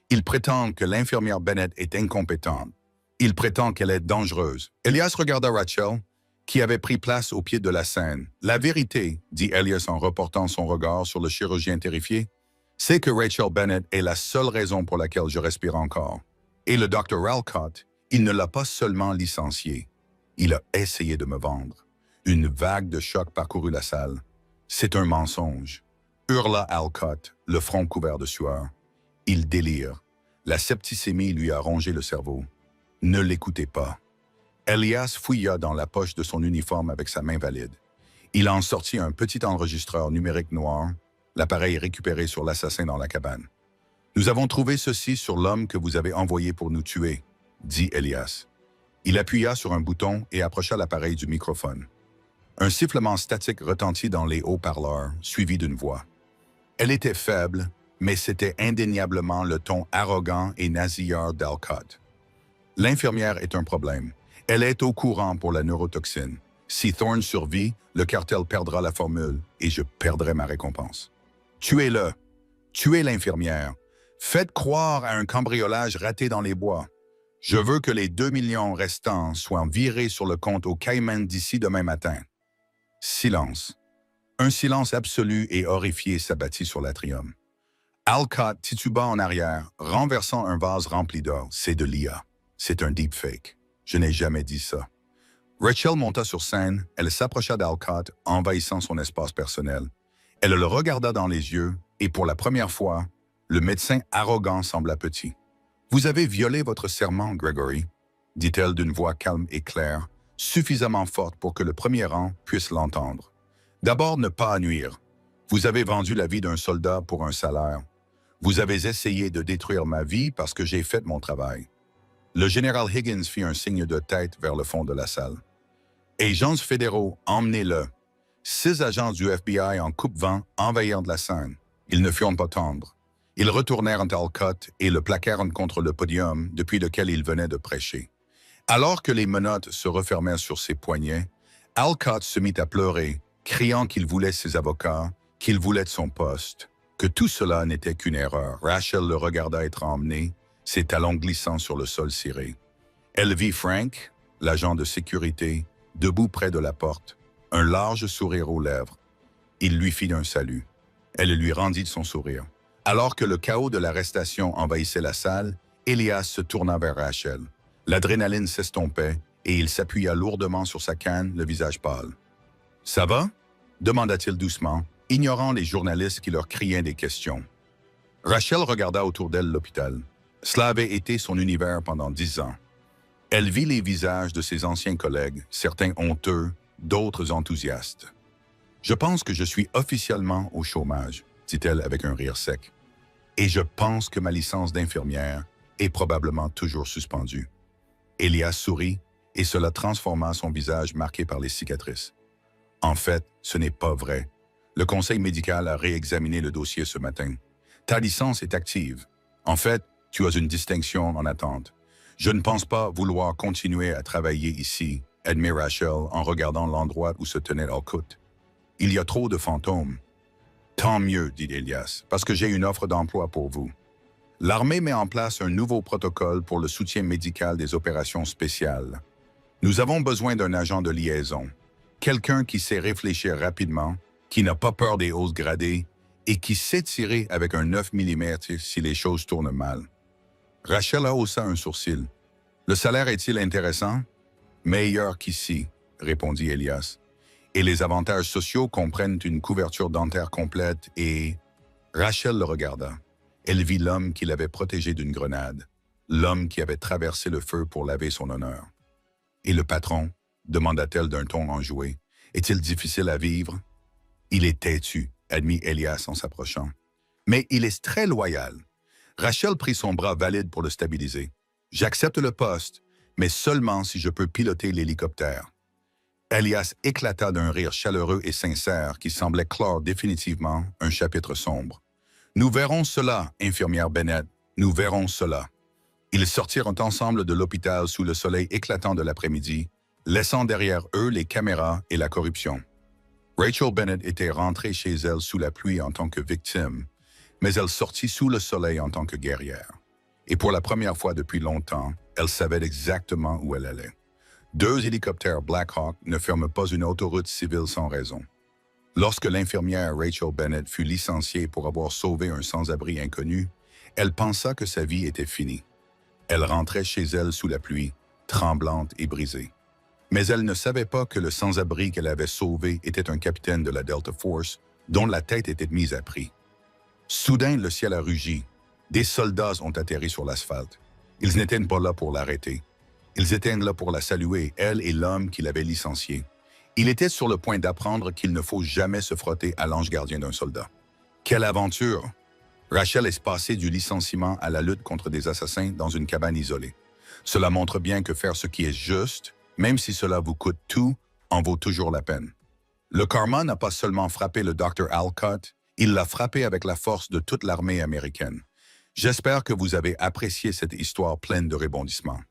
Il prétend que l'infirmière Bennett est incompétente. Il prétend qu'elle est dangereuse. Elias regarda Rachel, qui avait pris place au pied de la scène. « La vérité, » dit Elias en reportant son regard sur le chirurgien terrifié, « c'est que Rachel Bennett est la seule raison pour laquelle je respire encore. Et le Dr. Alcott, il ne l'a pas seulement licencié. Il a essayé de me vendre. » Une vague de choc parcourut la salle. « C'est un mensonge. » Hurla Alcott, le front couvert de sueur. Il délire. La septicémie lui a rongé le cerveau. Ne l'écoutez pas. Elias fouilla dans la poche de son uniforme avec sa main valide. Il en sortit un petit enregistreur numérique noir, l'appareil récupéré sur l'assassin dans la cabane. « Nous avons trouvé ceci sur l'homme que vous avez envoyé pour nous tuer, » dit Elias. Il appuya sur un bouton et approcha l'appareil du microphone. Un sifflement statique retentit dans les haut-parleurs, suivi d'une voix. Elle était faible, mais c'était indéniablement le ton arrogant et nasillard d'Alcott. « L'infirmière est un problème. Elle est au courant pour la neurotoxine. Si Thorne survit, le cartel perdra la formule et je perdrai ma récompense. Tuez-le. Tuez l'infirmière. Faites croire à un cambriolage raté dans les bois. Je veux que les 2 millions restants soient virés sur le compte au Cayman d'ici demain matin. » Silence. Un silence absolu et horrifié s'abattit sur l'atrium. Alcott tituba en arrière, renversant un vase rempli d'or. « C'est de l'IA. C'est un deepfake. Je n'ai jamais dit ça. » Rachel monta sur scène, elle s'approcha d'Alcott, envahissant son espace personnel. Elle le regarda dans les yeux, et pour la première fois, le médecin arrogant sembla petit. « Vous avez violé votre serment, Gregory, » dit-elle d'une voix calme et claire, suffisamment forte pour que le premier rang puisse l'entendre. « D'abord, ne pas nuire. Vous avez vendu la vie d'un soldat pour un salaire. Vous avez essayé de détruire ma vie parce que j'ai fait mon travail. » Le général Higgins fit un signe de tête vers le fond de la salle. « Agents fédéraux, emmenez-le. » 6 agents du FBI en coupe-vent envahirent de la scène. Ils ne furent pas tendres. Ils retournèrent en Alcott et le plaquèrent contre le podium depuis lequel il venait de prêcher. Alors que les menottes se refermèrent sur ses poignets, Alcott se mit à pleurer, criant qu'il voulait ses avocats, qu'il voulait son poste, que tout cela n'était qu'une erreur. Rachel le regarda être emmené, ses talons glissant sur le sol ciré. Elle vit Frank, l'agent de sécurité, debout près de la porte, un large sourire aux lèvres. Il lui fit un salut. Elle lui rendit son sourire. Alors que le chaos de l'arrestation envahissait la salle, Elias se tourna vers Rachel. L'adrénaline s'estompait et il s'appuya lourdement sur sa canne, le visage pâle. « Ça va ?» demanda-t-il doucement, ignorant les journalistes qui leur criaient des questions. Rachel regarda autour d'elle l'hôpital. Cela avait été son univers pendant 10 ans. Elle vit les visages de ses anciens collègues, certains honteux, d'autres enthousiastes. « Je pense que je suis officiellement au chômage, » dit-elle avec un rire sec. « Et je pense que ma licence d'infirmière est probablement toujours suspendue. » Elias sourit et cela transforma son visage marqué par les cicatrices. « En fait, ce n'est pas vrai. Le conseil médical a réexaminé le dossier ce matin. Ta licence est active. En fait, tu as une distinction en attente. Je ne pense pas vouloir continuer à travailler ici, » admit Rachel en regardant l'endroit où se tenait Alcott. Il y a trop de fantômes. Tant mieux, dit Elias, parce que j'ai une offre d'emploi pour vous. L'armée met en place un nouveau protocole pour le soutien médical des opérations spéciales. Nous avons besoin d'un agent de liaison, quelqu'un qui sait réfléchir rapidement, qui n'a pas peur des hausses gradées et qui sait tirer avec un 9 mm si les choses tournent mal. Rachel haussa un sourcil. Le salaire est-il intéressant? Meilleur qu'ici, répondit Elias. Et les avantages sociaux comprennent une couverture dentaire complète et... Rachel le regarda. Elle vit l'homme qui l'avait protégé d'une grenade, l'homme qui avait traversé le feu pour laver son honneur. « Et le patron ?» demanda-t-elle d'un ton enjoué. « Est-il difficile à vivre? » « Il est têtu, » admit Elias en s'approchant. « Mais il est très loyal. » Rachel prit son bras valide pour le stabiliser. « J'accepte le poste, mais seulement si je peux piloter l'hélicoptère. » Elias éclata d'un rire chaleureux et sincère qui semblait clore définitivement un chapitre sombre. « Nous verrons cela, infirmière Bennett, nous verrons cela. » Ils sortirent ensemble de l'hôpital sous le soleil éclatant de l'après-midi, laissant derrière eux les caméras et la corruption. Rachel Bennett était rentrée chez elle sous la pluie en tant que victime, mais elle sortit sous le soleil en tant que guerrière. Et pour la première fois depuis longtemps, elle savait exactement où elle allait. 2 hélicoptères Black Hawk ne ferment pas une autoroute civile sans raison. Lorsque l'infirmière Rachel Bennett fut licenciée pour avoir sauvé un sans-abri inconnu, elle pensa que sa vie était finie. Elle rentrait chez elle sous la pluie, tremblante et brisée. Mais elle ne savait pas que le sans-abri qu'elle avait sauvé était un capitaine de la Delta Force dont la tête était mise à prix. Soudain, le ciel a rugi. Des soldats ont atterri sur l'asphalte. Ils n'étaient pas là pour l'arrêter. Ils étaient là pour la saluer, elle et l'homme qui l'avait licenciée. Il était sur le point d'apprendre qu'il ne faut jamais se frotter à l'ange gardien d'un soldat. Quelle aventure! Rachel est passée du licenciement à la lutte contre des assassins dans une cabane isolée. Cela montre bien que faire ce qui est juste, même si cela vous coûte tout, en vaut toujours la peine. Le karma n'a pas seulement frappé le Dr. Alcott, il l'a frappé avec la force de toute l'armée américaine. J'espère que vous avez apprécié cette histoire pleine de rebondissements.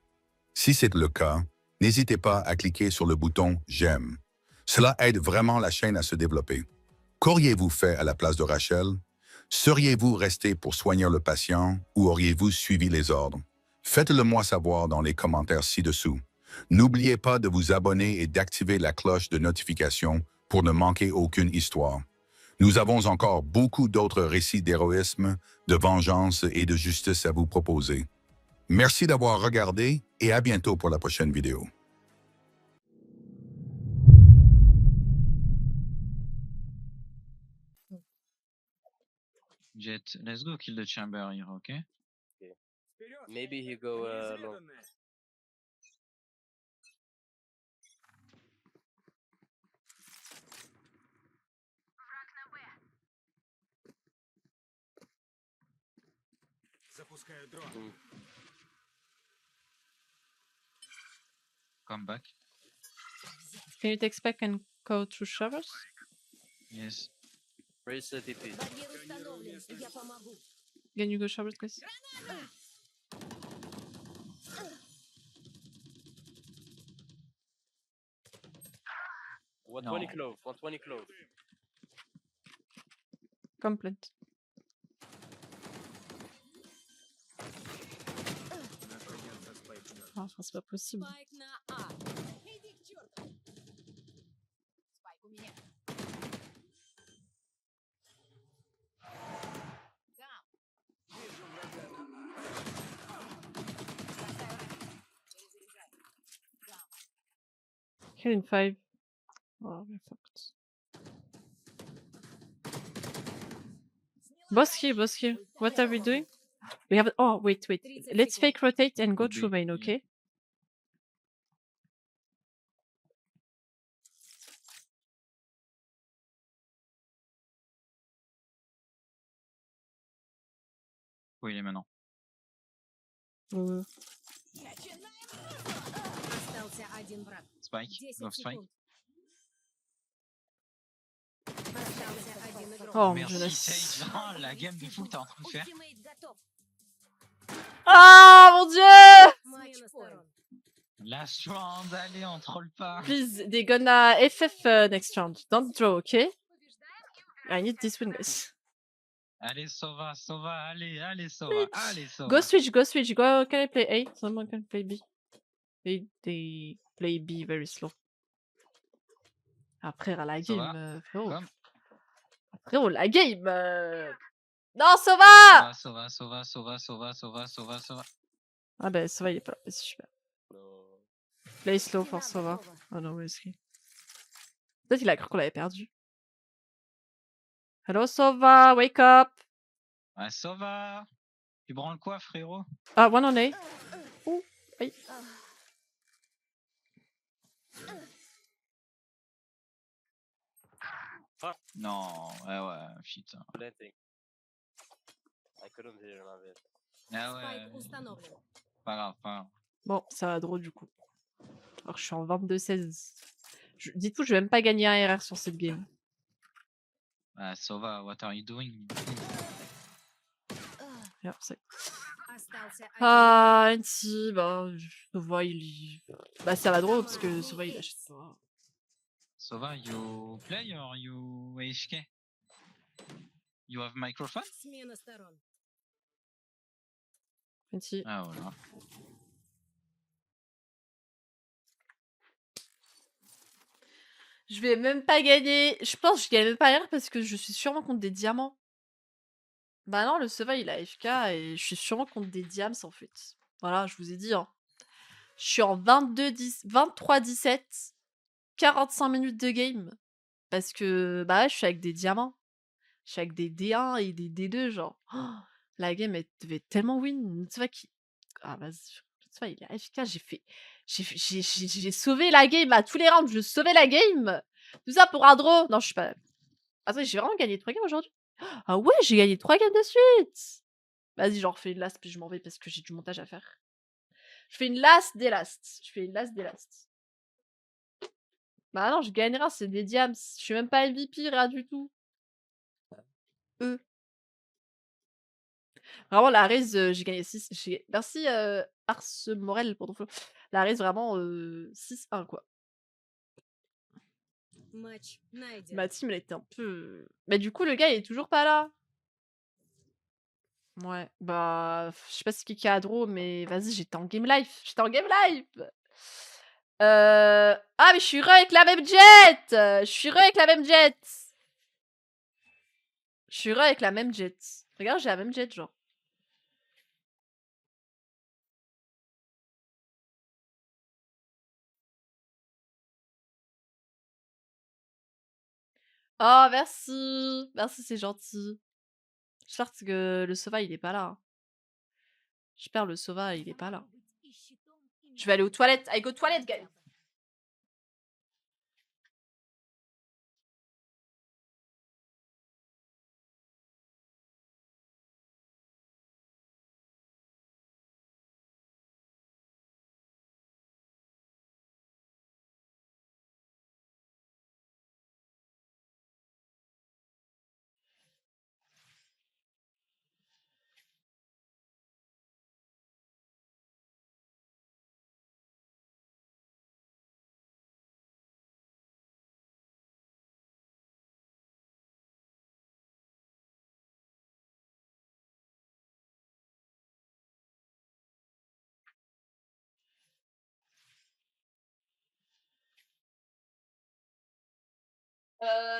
Si c'est le cas, n'hésitez pas à cliquer sur le bouton « J'aime ». Cela aide vraiment la chaîne à se développer. Qu'auriez-vous fait à la place de Rachel? Seriez-vous resté pour soigner le patient ou auriez-vous suivi les ordres? Faites-le moi savoir dans les commentaires ci-dessous. N'oubliez pas de vous abonner et d'activer la cloche de notification pour ne manquer aucune histoire. Nous avons encore beaucoup d'autres récits d'héroïsme, de vengeance et de justice à vous proposer. Merci d'avoir regardé et à bientôt pour la prochaine vidéo. Jet, let's go kill the chamber here, okay? Okay. Maybe he go long. Запускаю дрон. Come back. Can you take spec and go through showers? Yes. Where is the DP? Барьер установлен. Я помогу. Can you go showers, guys? One No. 20 clove. 120 clove. Complete. Ah, enfin, c'est pas possible. Спайк на А. Иди к черту. Спайк у меня. Там. Бросаю ранг. Перезаряжаю. Там. Killing 5. Oh, we're fucked. Boss here. What are we doing? We have. Oh, wait. Let's fake rotate and go Could through be, main, yeah. okay? Où il est maintenant? Остался один враг. Spike? 10 Love Spike? секунд. Остался один игрок. Oh, Merci je Sage, oh, la game de fou que t'es en train de faire. Ультимейт готов. Ah, mon dieu! Матч сторон. Last round, allez, on troll pas. Please, they're gonna FF next round. Don't draw, okay? I need this win, guys. Allez, Sova, Sova, allez, Sova, allez, Sova. Go switch, go switch. Go, can I play A? Someone can play B. They play B very slow. Après, à la Sova, game, frérot. Comme. Frérot, la game. Non, Sova! Sova, Sova, Sova, Sova, Sova, Sova, Sova. Ah ben, Sova, il est pas là. C'est super. No. Play slow for Sova. Oh non, où est-ce qu'il est? Peut-être qu'il a cru qu'on l'avait perdu. Hello, Sova, wake up! Ah, Sova. Tu branles quoi, frérot? Ah, one on A. Ouh, aïe. Non, ouais, putain. Planting. I couldn't hear my bad. Ah Спайк ouais, установлен. pas grave, pas grave. Bon, ça va drôle du coup. Alors, je suis en 22-16. Dites-vous, je vais même pas gagner un RR sur cette game. Ah, Sova, what are you doing? Alors, c'est- Остался один. Ah, NT, bah, Sova, bah, ça va drôle parce que Sova, il achète pas. Sova, you play or you AFK? You have microphone? Смена сторон. NT. Ah, voilà. Je vais même pas gagner. Je pense que je gagne même pas RR parce que je suis sûrement contre des diamants. Bah non, le Sova, il a AFK et je suis sûrement contre des diams en fait. Voilà, je vous ai dit, hein. Je suis en 23-17. 45 minutes de game. Parce que, bah, je suis avec des diamants. Je suis avec des D1 et des D2, genre. Oh, la game, elle devait tellement win. Tu vois qui. Ah, vas-y. Tu vois, il est AFK. J'ai sauvé la game à tous les rounds. Je sauvais la game. Tout ça pour un draw. Non, je suis pas. Attends, j'ai vraiment gagné 3 games aujourd'hui. Ah ouais, j'ai gagné 3 games de suite. Vas-y, j'en refais une last, puis je m'en vais parce que j'ai du montage à faire. Je fais une last des last. Je fais une last des last. Bah non, je gagnerai, c'est des diams. Je suis même pas MVP, rien du tout. Vraiment, la raise, j'ai gagné 6. Merci, Ars Morel pour ton follow. La raise, vraiment, 6-1, quoi. Матч найден. Ma team, elle était un peu. Mais du coup, le gars, il est toujours pas là. Ouais, bah, je sais pas si Kiki a draw, mais vas-y, j'étais en game live. J'étais en game live. Ah, mais je suis avec la même jet. Je suis avec la même jet. Je suis avec la même jet. Regarde, j'ai la même jet, genre. Oh, merci. Merci, c'est gentil. J'espère que le Sova, il est pas là. hein. J'espère le Sova, il est pas là. Je vais aller aux toilettes. I go toilettes, guys.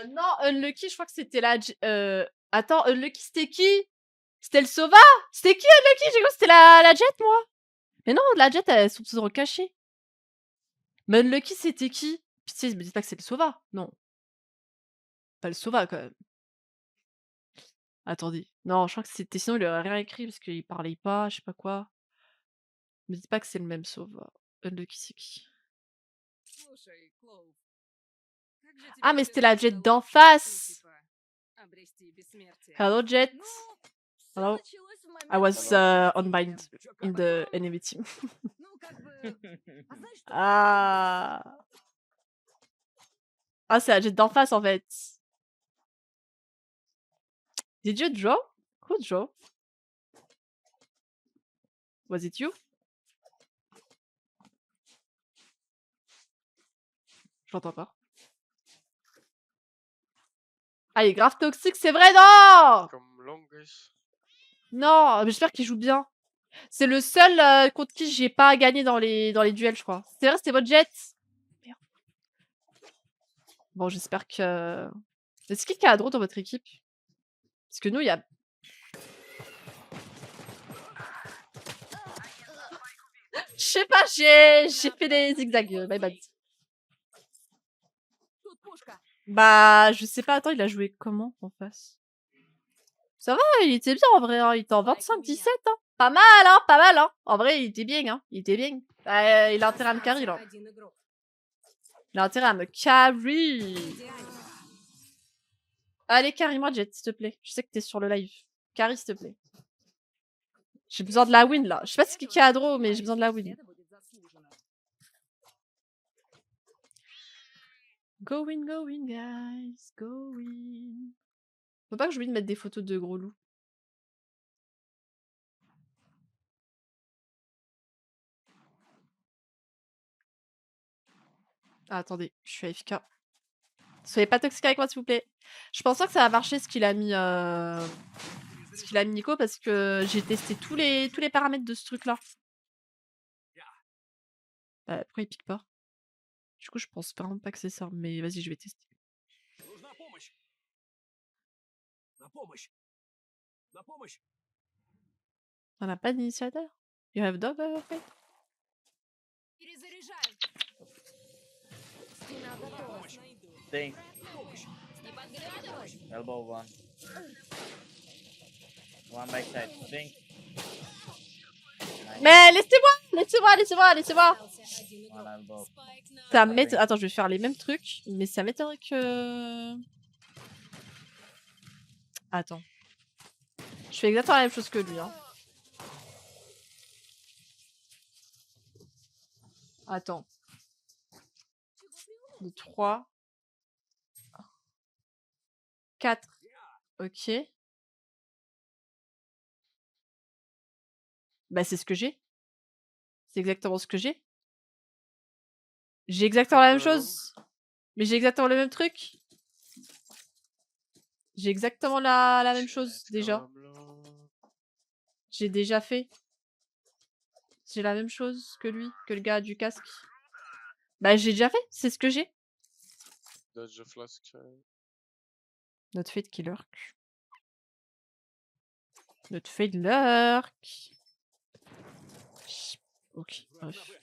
Non, Unlucky, je crois que c'était la... Attends, Unlucky, c'était qui? C'était le Sova? C'était qui, Unlucky? J'ai cru que c'était la Jet, moi. Mais non, la Jet, elle est sous pseudo caché. Mais Unlucky, c'était qui? Pitié, me dites pas que c'est le Sova. Non. Pas le Sova, quand même. Attendez. Non, je crois que c'était... Sinon, il aurait rien écrit parce qu'il parlait pas, je sais pas quoi. Me dites pas que c'est le même Sova. Unlucky, c'est qui? Слушай, Клоув, как же тебе Ah, mais c'était la удалось Jet d'en удалось, face. типа, обрести бессмертие? Hello, Jet. Ну, всё Hello. началось в момент I was Hello. on bind in the enemy team. Ну, как бы... А знаешь что? Ah. Ah, c'est la Jet d'en face, en fait. Did you draw? Who draw? Was it you? J'entends pas. Ah, il est grave toxique, c'est vrai, non! Comme long, guys. Non, mais j'espère qu'il joue bien. C'est le seul contre qui j'ai pas gagné dans les duels, je crois. C'est vrai, c'était votre jet. Merde. Bon, j'espère que... Est-ce qu'il y a Adro dans votre équipe? Parce que nous, il y a... Je sais pas, j'ai fait des zigzags, my bad. Тут пушка. Bah, je sais pas, attends, il a joué comment en face? Ça va, il était bien en vrai, hein. Il était en 25-17, hein. Pas mal, hein, pas mal, hein. En vrai, il était bien, hein. Il était bien. Il a intérêt à me carry, là. Один игрок. Il a intérêt à me carry. Идеально. Allez, carry-moi, Jet, s'il te plaît. Je sais que t'es sur le live. Carry, s'il te plaît. J'ai besoin de la win, là. Je sais pas ce qu'il y a à Adro, mais j'ai besoin de la win. Победа будет заслужена. Go win, guys. Go win. Faut pas que j'oublie de mettre des photos de gros loups. Ah, attendez, je suis AFK. Soyez pas toxique avec moi, s'il vous plaît. Je pense pas que ça va marcher ce qu'il a mis, Nico, parce que j'ai testé tous les paramètres de ce truc-là. Pourquoi il pique pas? Du coup, je pense vraiment pas que c'est ça, mais vas-y, je vais tester. Нужна помощь! На помощь! На помощь! On a pas d'initiateur? You have dog, Fate? Перезаряжаю. Стена готова. Think. Не подглядывай. Elbow one. One backside. Think. Mais laissez-moi! Остался один игрок. One elbow. Спайк на Ça m'étonne. Attends, je vais faire les mêmes trucs, mais ça m'étonnerait que... Attends. Je fais exactement la même chose que lui, hein. Attends. 2, 3. 4. Ok. Bah, c'est ce que j'ai. C'est exactement ce que j'ai. J'ai exactement la même chose. Mais j'ai exactement le même truc. J'ai exactement la même chose, déjà. Comme long. J'ai déjà fait. J'ai la même chose que lui, que le gars du casque. Bah, j'ai déjà fait. C'est ce que j'ai. Dodge the flask. Notre fate qui lurk. Notre fate lurk. Ok, bref.